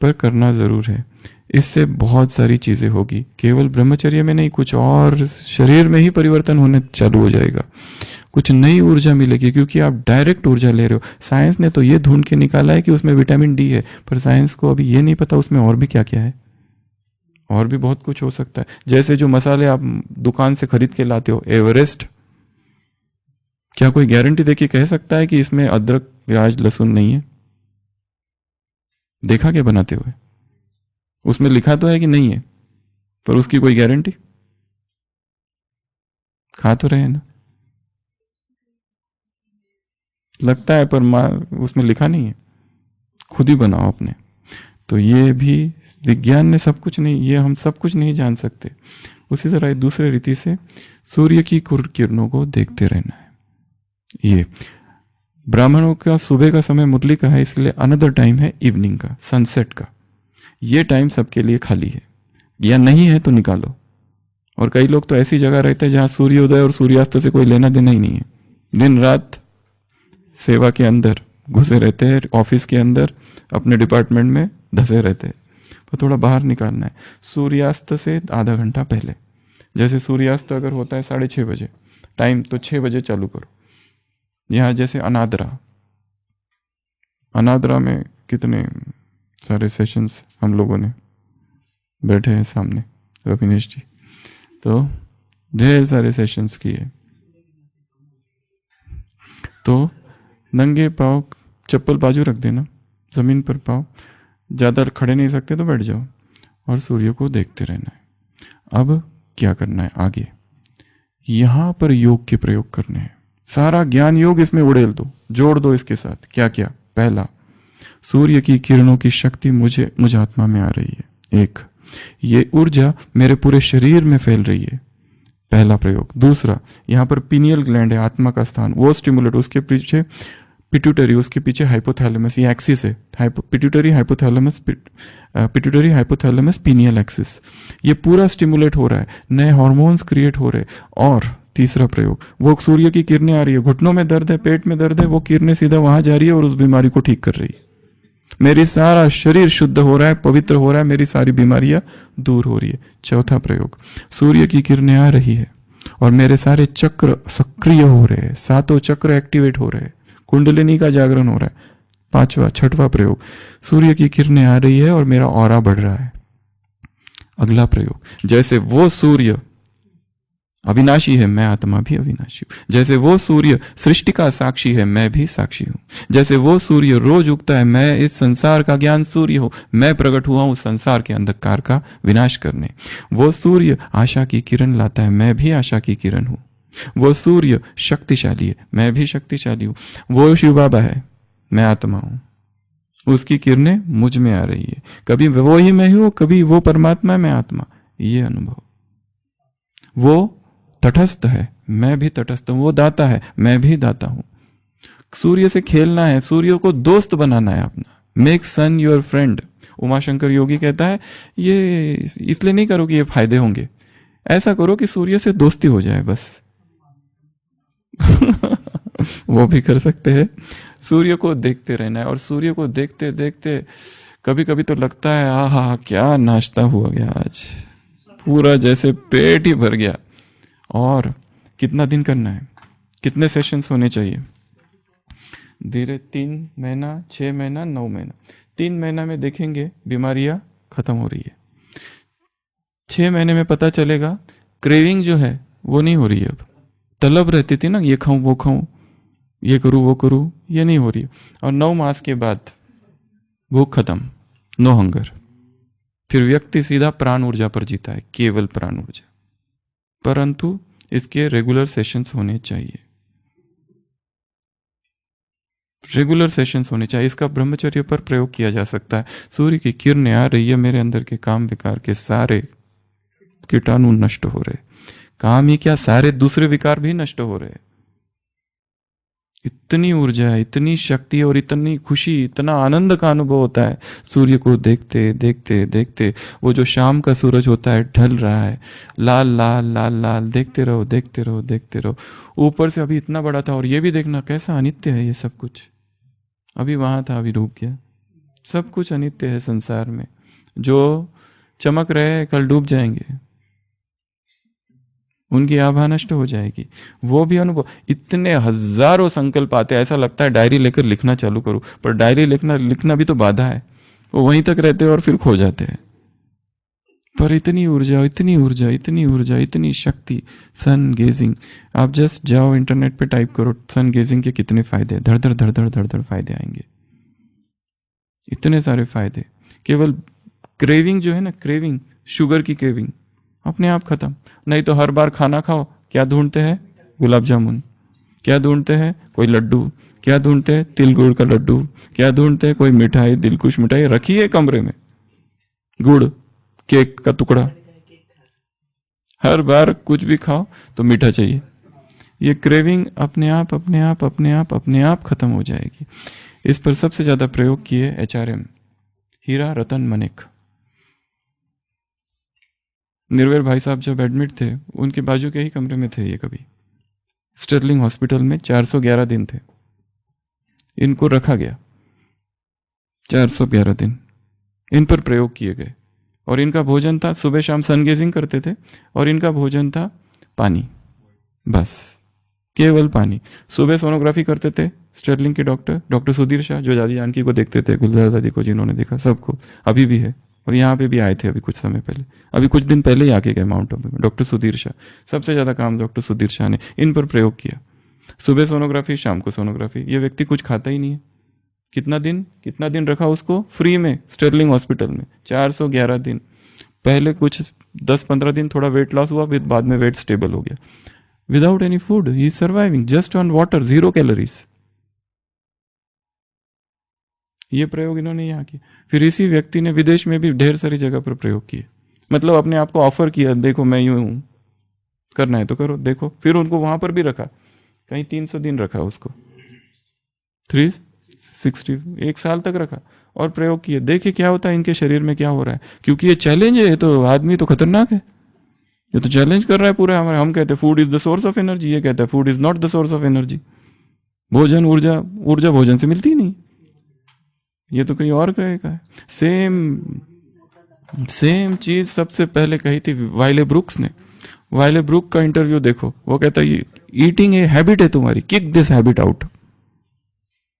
पर करना जरूर है। इससे बहुत सारी चीजें होगी, केवल ब्रह्मचर्य में नहीं, कुछ और शरीर में ही परिवर्तन होने चालू हो जाएगा। कुछ नई ऊर्जा मिलेगी, क्योंकि आप डायरेक्ट ऊर्जा ले रहे हो। साइंस ने तो ये ढूंढ के निकाला है कि उसमें विटामिन डी है, पर साइंस को अभी ये नहीं पता उसमें और भी क्या क्या है, और भी बहुत कुछ हो सकता है। जैसे जो मसाले आप दुकान से खरीद के लाते हो, एवरेस्ट, क्या कोई गारंटी देके कह सकता है कि इसमें अदरक, प्याज, लहसुन नहीं है? देखा क्या बनाते हुए? उसमें लिखा तो है कि नहीं है, पर उसकी कोई गारंटी? खा तो रहे हैं ना, लगता है, पर उसमें लिखा नहीं है। खुद ही बनाओ अपने। तो ये भी विज्ञान ने सब कुछ नहीं, ये हम सब कुछ नहीं जान सकते। उसी तरह दूसरे रीति से सूर्य की किरणों को देखते रहना है। ये ब्राह्मणों का सुबह का समय मुरली का है, इसलिए अनदर टाइम है इवनिंग का, सनसेट का। ये टाइम सबके लिए खाली है, या नहीं है तो निकालो। और कई लोग तो ऐसी जगह रहते हैं जहां सूर्योदय और सूर्यास्त से कोई लेना देना ही नहीं है, दिन रात सेवा के अंदर घुसे रहते हैं, ऑफिस के अंदर अपने डिपार्टमेंट में धसे रहते हैं। तो थोड़ा बाहर निकालना है। सूर्यास्त से आधा घंटा पहले, जैसे सूर्यास्त अगर होता है 6:30 बजे टाइम, तो 6 बजे चालू करो। यहाँ जैसे अनादरा में कितने सारे सेशंस हम लोगों ने बैठे हैं सामने, रविनेश जी, तो ढेर सारे सेशंस किए। तो नंगे पाँव, चप्पल बाजू रख देना, जमीन पर पाँव, ज़्यादा खड़े नहीं सकते तो बैठ जाओ, और सूर्य को देखते रहना है। अब क्या करना है आगे? यहां पर योग के प्रयोग करने हैं। सारा ज्ञान योग इसमें उड़ेल दो, जोड़ दो इसके साथ। क्या क्या? पहला, सूर्य की किरणों की शक्ति मुझे आत्मा में आ रही है। एक, ये ऊर्जा मेरे पूरे शरीर में फैल रही है, पहला प्रयोग। दूसरा, यहां पर पीनियल ग्लैंड है, आत्मा का स्थान, वो स्टिमुलेट, उसके पीछे पिट्यूटरी, उसके पीछे हाइपोथैलेमस, ये एक्सिस है, pituitary hypothalamus, pituitary hypothalamus pineal axis, ये पूरा स्टिमुलेट हो रहा है, नए हार्मोन्स क्रिएट हो रहे हैं। और तीसरा प्रयोग, वो सूर्य की किरणें आ रही है, घुटनों में दर्द है, पेट में दर्द है, वो किरणें सीधा वहां जा रही है और उस बीमारी को ठीक कर रही है। मेरी सारा शरीर शुद्ध हो रहा है, पवित्र हो रहा है, मेरी सारी बीमारियां दूर हो रही है। चौथा प्रयोग, सूर्य की किरणें आ रही है और मेरे सारे चक्र सक्रिय हो रहे हैं, सातों चक्र एक्टिवेट हो रहे हैं, कुंडलिनी का जागरण हो रहा है। पांचवा छठवां प्रयोग, सूर्य की किरणें आ रही है और मेरा ऑरा बढ़ रहा है। अगला प्रयोग, जैसे वो सूर्य अविनाशी है, मैं आत्मा भी अविनाशी हूं। जैसे वो सूर्य सृष्टि का साक्षी है, मैं भी साक्षी हूं। जैसे वो सूर्य रोज उगता है, मैं इस संसार का ज्ञान सूर्य हूं, मैं प्रकट हुआ हूं संसार के अंधकार का विनाश करने। वो सूर्य आशा की किरण लाता है, मैं भी आशा की किरण हूं। वो सूर्य शक्तिशाली है, मैं भी शक्तिशाली हूं। वो शिव बाबा है, मैं आत्मा हूं, उसकी किरणें मुझ में आ रही है। कभी वो ही मैं हूं, कभी वो परमात्मा है, मैं आत्मा। ये अनुभव। वो तटस्थ है, मैं भी तटस्थ हूं। वो दाता है, मैं भी दाता हूं। सूर्य से खेलना है, सूर्य को दोस्त बनाना है अपना। Make sun your friend. Umashankar Yogi कहता है ये इसलिए नहीं करो कि ये फायदे होंगे, ऐसा करो कि सूर्य से दोस्ती हो जाए बस। वो भी कर सकते हैं। सूर्य को देखते रहना है और सूर्य को देखते देखते कभी कभी तो लगता है आहा क्या नाश्ता हुआ गया आज, पूरा जैसे पेट ही भर गया। और कितना दिन करना है, कितने सेशंस होने चाहिए? धीरे 3 महीना, 6 महीना, 9 महीना। 3 महीना में देखेंगे बीमारियां खत्म हो रही है। 6 महीने में पता चलेगा क्रेविंग जो है वो नहीं हो रही है। अब तलब रहती थी ना, ये खाऊं वो खाऊं, ये करूं वो करूं, ये नहीं हो रही है। और 9 मास के बाद भूख खत्म, नो हंगर। फिर व्यक्ति सीधा प्राण ऊर्जा पर जीता है, केवल प्राण ऊर्जा। परंतु इसके रेगुलर सेशंस होने चाहिए, रेगुलर सेशंस होने चाहिए। इसका ब्रह्मचर्य पर प्रयोग किया जा सकता है। सूर्य की किरणें आ रही है, मेरे अंदर के काम विकार के सारे कीटाणु नष्ट हो रहे। काम ही क्या, सारे दूसरे विकार भी नष्ट हो रहे। इतनी ऊर्जा है, इतनी शक्ति और इतनी खुशी, इतना आनंद का अनुभव होता है सूर्य को देखते देखते देखते। वो जो शाम का सूरज होता है ढल रहा है, लाल लाल लाल लाल, देखते रहो देखते रहो देखते रहो। ऊपर से अभी इतना बड़ा था और ये भी देखना कैसा अनित्य है ये सब कुछ। अभी वहां था, अभी डूब गया। सब कुछ अनित्य है संसार में। जो चमक रहे हैं कल डूब जाएंगे, उनकी आभा नष्ट हो जाएगी। वो भी अनुभव। इतने हजारों संकल्प आते हैं, ऐसा लगता है डायरी लेकर लिखना चालू करूं, पर डायरी लिखना भी तो बाधा है। वो वहीं तक रहते हैं और फिर खो जाते हैं। पर इतनी ऊर्जा, इतनी ऊर्जा, इतनी ऊर्जा, इतनी शक्ति। सन गेजिंग, आप जस्ट जाओ इंटरनेट पे टाइप करो सन गेजिंग के कितने फायदे, धड़ धड़ धड़ धड़ धड़ धड़ फायदे आएंगे, इतने सारे फायदे। केवल क्रेविंग जो है ना, क्रेविंग, शुगर की क्रेविंग अपने आप खत्म। नहीं तो हर बार खाना खाओ, क्या ढूंढते हैं? गुलाब जामुन। क्या ढूंढते हैं? कोई लड्डू। क्या ढूंढते हैं? तिल गुड़ का लड्डू। क्या ढूंढते हैं? कोई मिठाई, दिलकुश मिठाई रखी है कमरे में, गुड़, केक का टुकड़ा। हर बार कुछ भी खाओ तो मीठा चाहिए। ये क्रेविंग अपने आप अपने आप अपने आप अपने आप खत्म हो जाएगी। इस पर सबसे ज्यादा प्रयोग किए HRM, हीरा रतन मनिक। निर्वेर भाई साहब जब एडमिट थे, उनके बाजू के ही कमरे में थे ये। कभी स्टर्लिंग हॉस्पिटल में 411 दिन थे, इनको रखा गया 411 दिन। इन पर प्रयोग किए गए और इनका भोजन था, सुबह शाम सनगेजिंग करते थे और इनका भोजन था पानी, बस केवल पानी। सुबह सोनोग्राफी करते थे स्टर्लिंग के डॉक्टर सुधीर शाह, जो दादी जानकी को देखते थे, गुलजार दादी को, जिन्होंने देखा सबको, अभी भी है। और यहाँ पे भी आए थे अभी कुछ समय पहले, अभी कुछ दिन पहले ही आके गए माउंट आबू में, डॉक्टर सुधीर शाह। सबसे ज्यादा काम डॉक्टर सुधीर शाह ने इन पर प्रयोग किया। सुबह सोनोग्राफी, शाम को सोनोग्राफी। ये व्यक्ति कुछ खाता ही नहीं है। कितना दिन रखा उसको फ्री में स्टर्लिंग हॉस्पिटल में? 411 दिन। पहले कुछ 10-15 दिन थोड़ा वेट लॉस हुआ, फिर बाद में वेट स्टेबल हो गया। Without any food he is surviving just on water, 0 calories. ये प्रयोग इन्होंने यहाँ किया। फिर इसी व्यक्ति ने विदेश में भी ढेर सारी जगह पर प्रयोग किए। मतलब अपने आप को ऑफर किया, देखो मैं यूं हूं, करना है तो करो, देखो। फिर उनको वहां पर भी रखा, कहीं 300 दिन रखा उसको। 360 1 साल तक रखा और प्रयोग किए, देखे क्या होता है इनके शरीर में, क्या हो रहा है। क्योंकि ये चैलेंज है, ये तो आदमी तो खतरनाक है, ये तो चैलेंज कर रहा है पूरा हमारे। हम कहते हैं food is the source of energy, ये कहता है food is not the source of energy. भोजन ऊर्जा, ऊर्जा भोजन से मिलती ही नहीं, ये तो कहीं और कहेगा। सेम चीज सबसे पहले कही थी वाइले ब्रुक्स ने। वाइले ब्रुक का इंटरव्यू देखो, वो कहता है ईटिंग ए हैबिट है तुम्हारी, किक दिस हैबिट आउट,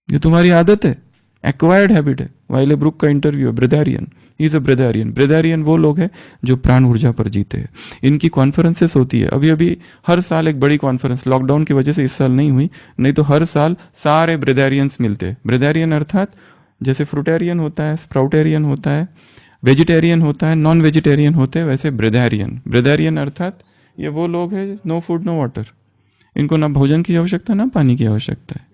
ये तुम्हारी आदत है, एक्वायर्ड हैबिट है। वाइले ब्रुक का इंटरव्यू है, ब्रेदारियन, ही इज अ ब्रेदारियन। ब्रेदारियन वो लोग हैं जो प्राण ऊर्जा पर जीते हैं। इनकी कॉन्फ्रेंसेस होती है, अभी अभी हर साल एक बड़ी कॉन्फ्रेंस, लॉकडाउन की वजह से इस साल नहीं हुई, नहीं तो हर साल सारे ब्रेदारियंस मिलते हैं। ब्रेदारियन अर्थात जैसे फ्रूटेरियन होता है, स्प्राउटेरियन होता है, वेजिटेरियन होता है, नॉन वेजिटेरियन होते हैं, वैसे ब्रेदारियन। ब्रेदारियन अर्थात ये वो लोग हैं नो फूड नो वाटर, इनको ना भोजन की आवश्यकता ना पानी की आवश्यकता है।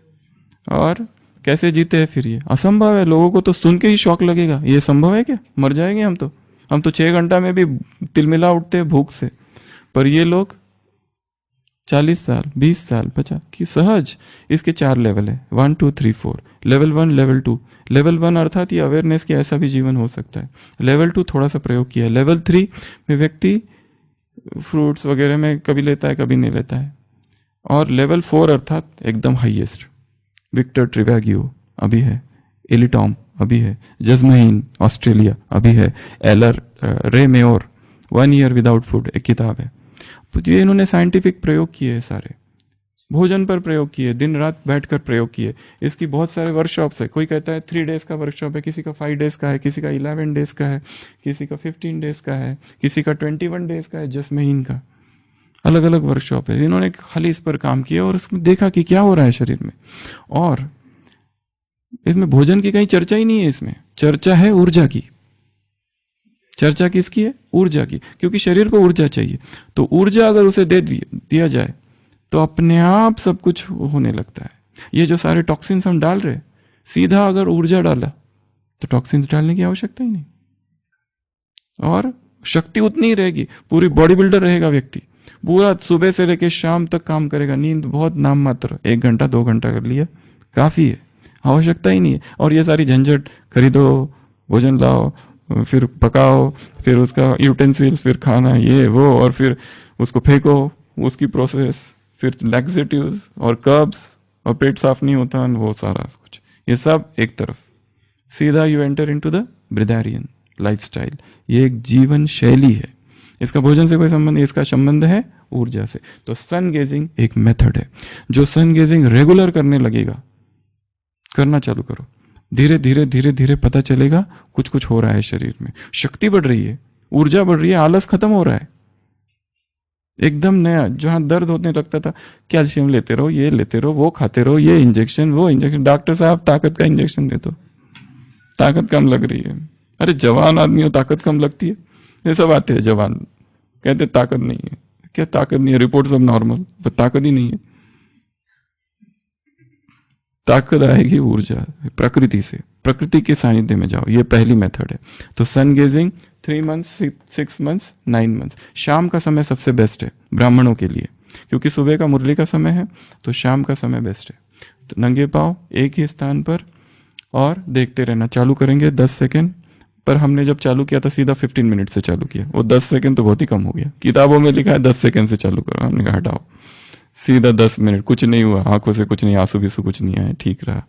और कैसे जीते हैं फिर? ये असंभव है, लोगों को तो सुन के ही शौक लगेगा, ये संभव है क्या? मर जाएंगे हम तो 6 घंटा में भी तिलमिला उठते हैं भूख से। पर ये लोग 40 साल 20 साल 50 की सहज। इसके 4 लेवल है, 1 2 3 4। Level 1 level 2। लेवल 1 अर्थात ये अवेयरनेस की ऐसा भी जीवन हो सकता है। लेवल 2 थोड़ा सा प्रयोग किया है। लेवल 3 में व्यक्ति फ्रूट्स वगैरह में कभी लेता है कभी नहीं लेता है। और लेवल 4 अर्थात एकदम हाईएस्ट, विक्टर ट्रिवैगियो अभी है, एलिटॉम अभी है, जस्महीन ऑस्ट्रेलिया अभी है, एलर रे मेयोर 1 ईयर विदाउट फूड एक किताब है। ये इन्होंने साइंटिफिक प्रयोग किए हैं, सारे भोजन पर प्रयोग किए, दिन रात बैठकर प्रयोग किए। इसकी बहुत सारे वर्कशॉप्स है, कोई कहता है 3 डेज का वर्कशॉप है, किसी का 5 डेज का है, किसी का 11 डेज का है, किसी का 15 डेज का है, किसी का 21 डेज का है, जस्महीन का। अलग अलग वर्कशॉप है। इन्होंने खाली इस पर काम किया और इसमें देखा कि क्या हो रहा है शरीर में। और इसमें भोजन की कहीं चर्चा ही नहीं है, इसमें चर्चा है ऊर्जा की। चर्चा किसकी है? ऊर्जा की। क्योंकि शरीर को ऊर्जा चाहिए, तो ऊर्जा अगर उसे दे दिया जाए तो अपने आप सब कुछ होने लगता है। ये जो सारे टॉक्सिन्स हम डाल रहे, सीधा अगर ऊर्जा डाला तो टॉक्सिन्स डालने की आवश्यकता ही नहीं, और शक्ति उतनी ही रहेगी। पूरी बॉडी बिल्डर रहेगा व्यक्ति, पूरा सुबह से लेकर शाम तक काम करेगा। नींद बहुत नाम मात्र, 1 घंटा 2 घंटा कर लिया काफी है, आवश्यकता ही नहीं है। और ये सारी झंझट, खरीदो, भोजन लाओ, फिर पकाओ, फिर उसका यूटेंसिल्स, फिर खाना, ये वो, और फिर उसको फेंको, उसकी प्रोसेस, फिर लैक्सेटिव्स और कर्ब्स, और पेट साफ नहीं होता, वो सारा कुछ, ये सब एक तरफ। सीधा you enter into the breatharian lifestyle. ये एक जीवन शैली है, इसका भोजन से कोई संबंध नहीं, इसका संबंध है ऊर्जा से। तो सन गेजिंग एक मेथड है। जो सन गेजिंग रेगुलर करने लगेगा, करना चालू करो, धीरे धीरे धीरे धीरे पता चलेगा कुछ कुछ हो रहा है शरीर में, शक्ति बढ़ रही है, ऊर्जा बढ़ रही है, आलस खत्म हो रहा है, एकदम नया। जहां दर्द होने लगता था, कैल्शियम लेते रहो, ये लेते रहो, वो खाते रहो, ये इंजेक्शन वो इंजेक्शन, डॉक्टर साहब ताकत का इंजेक्शन दे दो, ताकत कम लग रही है। अरे जवान आदमी हो, ताकत कम लगती है? ये सब आते हैं जवान, कहते ताकत नहीं है। क्या ताकत नहीं है? रिपोर्ट सब नॉर्मल, पर ताकत ही नहीं है। ताकत आएगी ऊर्जा प्रकृति से, प्रकृति के सानिध्य में जाओ, ये पहली मेथड है। तो sun gazing 3 months 6 months 9 months. शाम का समय सबसे बेस्ट है ब्राह्मणों के लिए, क्योंकि सुबह का मुरली का समय है, तो शाम का समय बेस्ट है। तो नंगे पाँव एक ही स्थान पर, और देखते रहना। चालू करेंगे 10 सेकेंड, पर हमने जब चालू किया था सीधा 15 मिनट से चालू किया, वो 10 सेकेंड तो बहुत ही कम हो गया। किताबों में लिखा है 10 सेकेंड से चालू करो, हमने कहा हटाओ, सीधा 10 मिनट। कुछ नहीं हुआ, आंखों से कुछ नहीं, आंसू बीसू कुछ नहीं आए, ठीक रहा।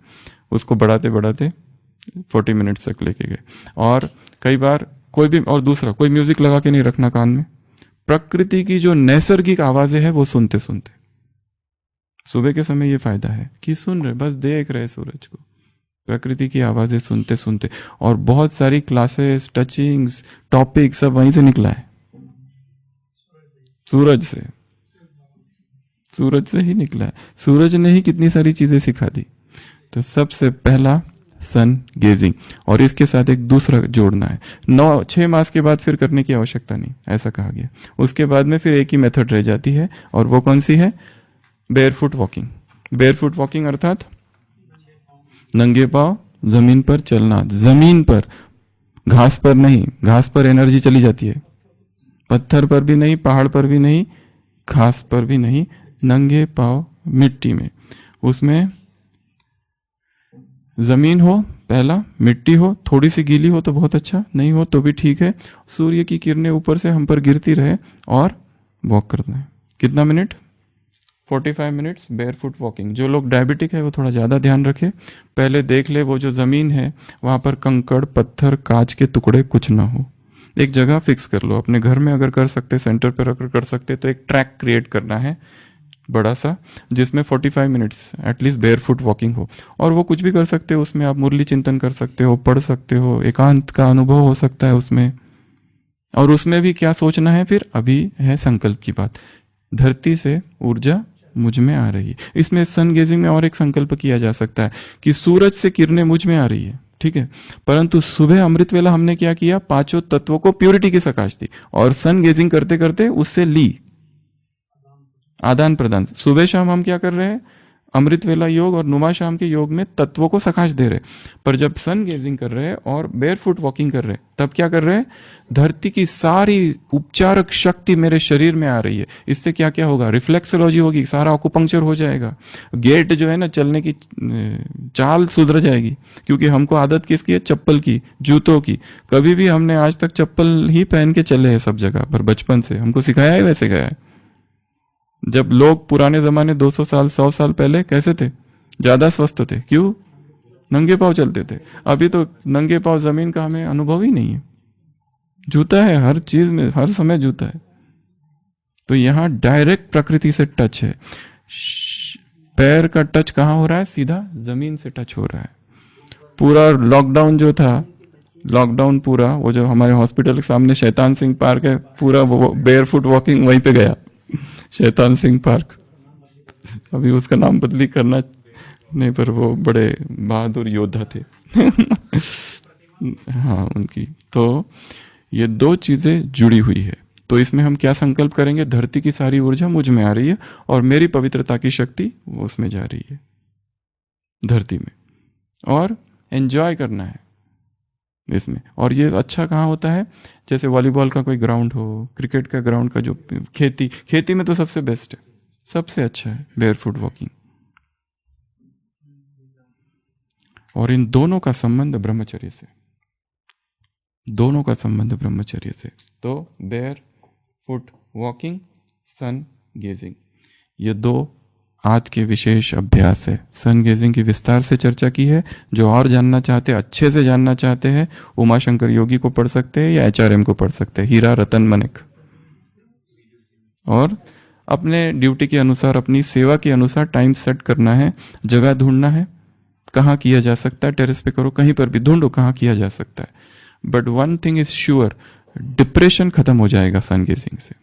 उसको बढ़ाते बढ़ाते 40 मिनट तक लेके गए। और कई बार कोई भी, और दूसरा, कोई म्यूजिक लगा के नहीं रखना कान में, प्रकृति की जो नैसर्गिक आवाजें हैं वो सुनते सुनते। सुबह के समय ये फायदा है कि सुन रहे, बस देख रहे सूरज को, प्रकृति की आवाजें सुनते सुनते। और बहुत सारी क्लासेस, टचिंग्स, टॉपिक सब वहीं से निकला है, सूरज से, सूरज से ही निकला है। सूरज ने ही कितनी सारी चीजें सिखा दी। तो सबसे पहला सन गेजिंग, और इसके साथ एक दूसरा जोड़ना है। 6 मास के बाद फिर करने की आवश्यकता नहीं, ऐसा कहा गया। उसके बाद में फिर एक ही मेथड रह जाती है, और वो कौन सी है? Barefoot walking. बेयरफुट वॉकिंग अर्थात नंगे पांव जमीन पर चलना, जमीन पर, घास पर नहीं। घास पर एनर्जी चली जाती है, पत्थर पर भी नहीं, पहाड़ पर भी नहीं, घास पर भी नहीं, नंगे पांव मिट्टी में। उसमें जमीन हो, पहला मिट्टी हो, थोड़ी सी गीली हो तो बहुत अच्छा, नहीं हो तो भी ठीक है, सूर्य की किरणें ऊपर से हम पर गिरती रहे और वॉक करना है। कितना मिनट? 45 minutes barefoot walking. जो लोग डायबिटिक है वो थोड़ा ज़्यादा ध्यान रखे, पहले देख ले वो जो ज़मीन है वहाँ पर कंकड़ पत्थर कांच के टुकड़े कुछ ना हो। एक जगह फिक्स कर लो अपने घर में, अगर कर सकते, सेंटर पर अगर कर सकते तो एक ट्रैक क्रिएट करना है बड़ा सा, जिसमें 45 मिनट्स एटलीस्ट बेयरफुट वॉकिंग हो। और वो कुछ भी कर सकते हो उसमें, आप मुरली चिंतन कर सकते हो, पढ़ सकते हो, एकांत का अनुभव हो सकता है उसमें। और उसमें भी क्या सोचना है फिर? अभी है संकल्प की बात, धरती से ऊर्जा मुझ में आ रही है। इसमें सन गेजिंग में और एक संकल्प किया जा सकता है कि सूरज से किरणें मुझ में आ रही है, ठीक है, परंतु सुबह अमृत वेला हमने क्या किया? पांचों तत्वों को प्योरिटी की सकाश दी और सन गेजिंग करते करते उससे ली आदान प्रदान। सुबह शाम हम क्या कर रहे हैं? अमृत वेला योग और नुमा शाम के योग में तत्वों को सकाश दे रहे। पर जब सन गेजिंग कर रहे हैं और बेयरफुट वॉकिंग कर रहे हैं तब क्या कर रहे हैं? धरती की सारी उपचारक शक्ति मेरे शरीर में आ रही है। इससे क्या क्या होगा? रिफ्लेक्सोलॉजी होगी, सारा ऑकुपंक्चर हो जाएगा, गेट जो है ना चलने की चाल सुधर जाएगी, क्योंकि हमको आदत किसकी है? चप्पल की, जूतों की। कभी भी हमने आज तक चप्पल ही पहन के चले हैं सब जगह पर, बचपन से हमको सिखाया है, वैसे गया है। जब लोग पुराने जमाने 200 साल 100 साल पहले कैसे थे? ज्यादा स्वस्थ थे, क्यों? नंगे पांव चलते थे। अभी तो नंगे पांव जमीन का हमें अनुभव ही नहीं है, जूता है हर चीज में, हर समय जूता है। तो यहां डायरेक्ट प्रकृति से टच है। पैर का टच कहां हो रहा है? सीधा जमीन से टच हो रहा है। पूरा लॉकडाउन जो था, लॉकडाउन पूरा, वो जो हमारे हॉस्पिटल के सामने शैतान सिंह पार्क है, पूरा वो बेयरफुट वॉकिंग वहीं पे गया, शैतान सिंह पार्क। अभी उसका नाम बदली करना नहीं, पर वो बड़े बहादुर योद्धा थे हाँ उनकी। तो ये दो चीजें जुड़ी हुई है। तो इसमें हम क्या संकल्प करेंगे? धरती की सारी ऊर्जा मुझ में आ रही है और मेरी पवित्रता की शक्ति वो उसमें जा रही है, धरती में, और एंजॉय करना है इसमें। और ये अच्छा कहाँ होता है? जैसे वॉलीबॉल का कोई ग्राउंड हो, क्रिकेट का ग्राउंड का जो खेती में तो सबसे बेस्ट है, सबसे अच्छा है बेयरफुट वॉकिंग। और इन दोनों का संबंध ब्रह्मचर्य से, दोनों का संबंध ब्रह्मचर्य से। तो बेयरफुट वॉकिंग, सन गेजिंग, ये दो आज के विशेष अभ्यास है। सन गेजिंग की विस्तार से चर्चा की है। जो और जानना चाहते हैं, अच्छे से जानना चाहते हैं, उमाशंकर योगी को पढ़ सकते हैं या HRM को पढ़ सकते हैं, हीरा रतन मनिक। और अपने ड्यूटी के अनुसार, अपनी सेवा के अनुसार टाइम सेट करना है, जगह ढूंढना है, कहाँ किया जा सकता है। टेरेस पे करो, कहीं पर भी ढूंढो कहाँ किया जा सकता है। But one thing is sure, depression खत्म हो जाएगा सन गेजिंग से।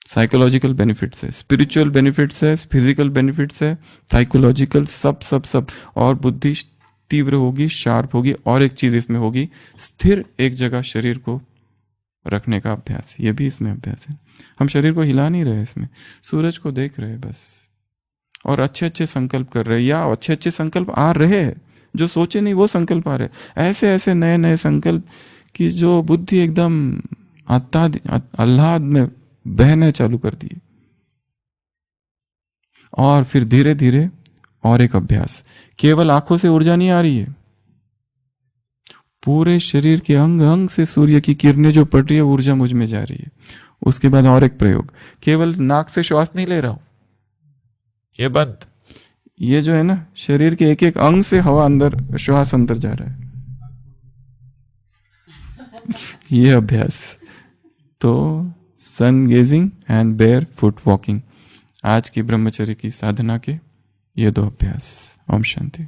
साइकोलॉजिकल बेनिफिट्स है, स्पिरिचुअल बेनिफिट्स है, फिजिकल बेनिफिट्स है, साइकोलॉजिकल, सब सब सब। और बुद्धि तीव्र होगी, शार्प होगी। और एक चीज इसमें होगी, स्थिर एक जगह शरीर को रखने का अभ्यास, ये भी इसमें अभ्यास है। हम शरीर को हिला नहीं रहे इसमें, सूरज को देख रहे बस, और अच्छे अच्छे संकल्प कर रहे, या अच्छे अच्छे संकल्प आ रहे हैं, जो सोचे नहीं वो संकल्प आ रहे, ऐसे ऐसे नए नए संकल्प की जो बुद्धि एकदम आह्लाद में बहने चालू कर दिए। और फिर धीरे धीरे और एक अभ्यास, केवल आंखों से ऊर्जा नहीं आ रही है, पूरे शरीर के अंग अंग से सूर्य की किरणें जो पड़ रही है, ऊर्जा मुझ में जा रही है। उसके बाद और एक प्रयोग, केवल नाक से श्वास नहीं ले रहा हूं, ये बंद, ये जो है ना, शरीर के एक एक अंग से हवा अंदर, श्वास अंदर जा रहा है ये अभ्यास। तो sun gazing and barefoot walking, आज की ब्रह्मचर्य की साधना के ये दो अभ्यास। ओम शांति।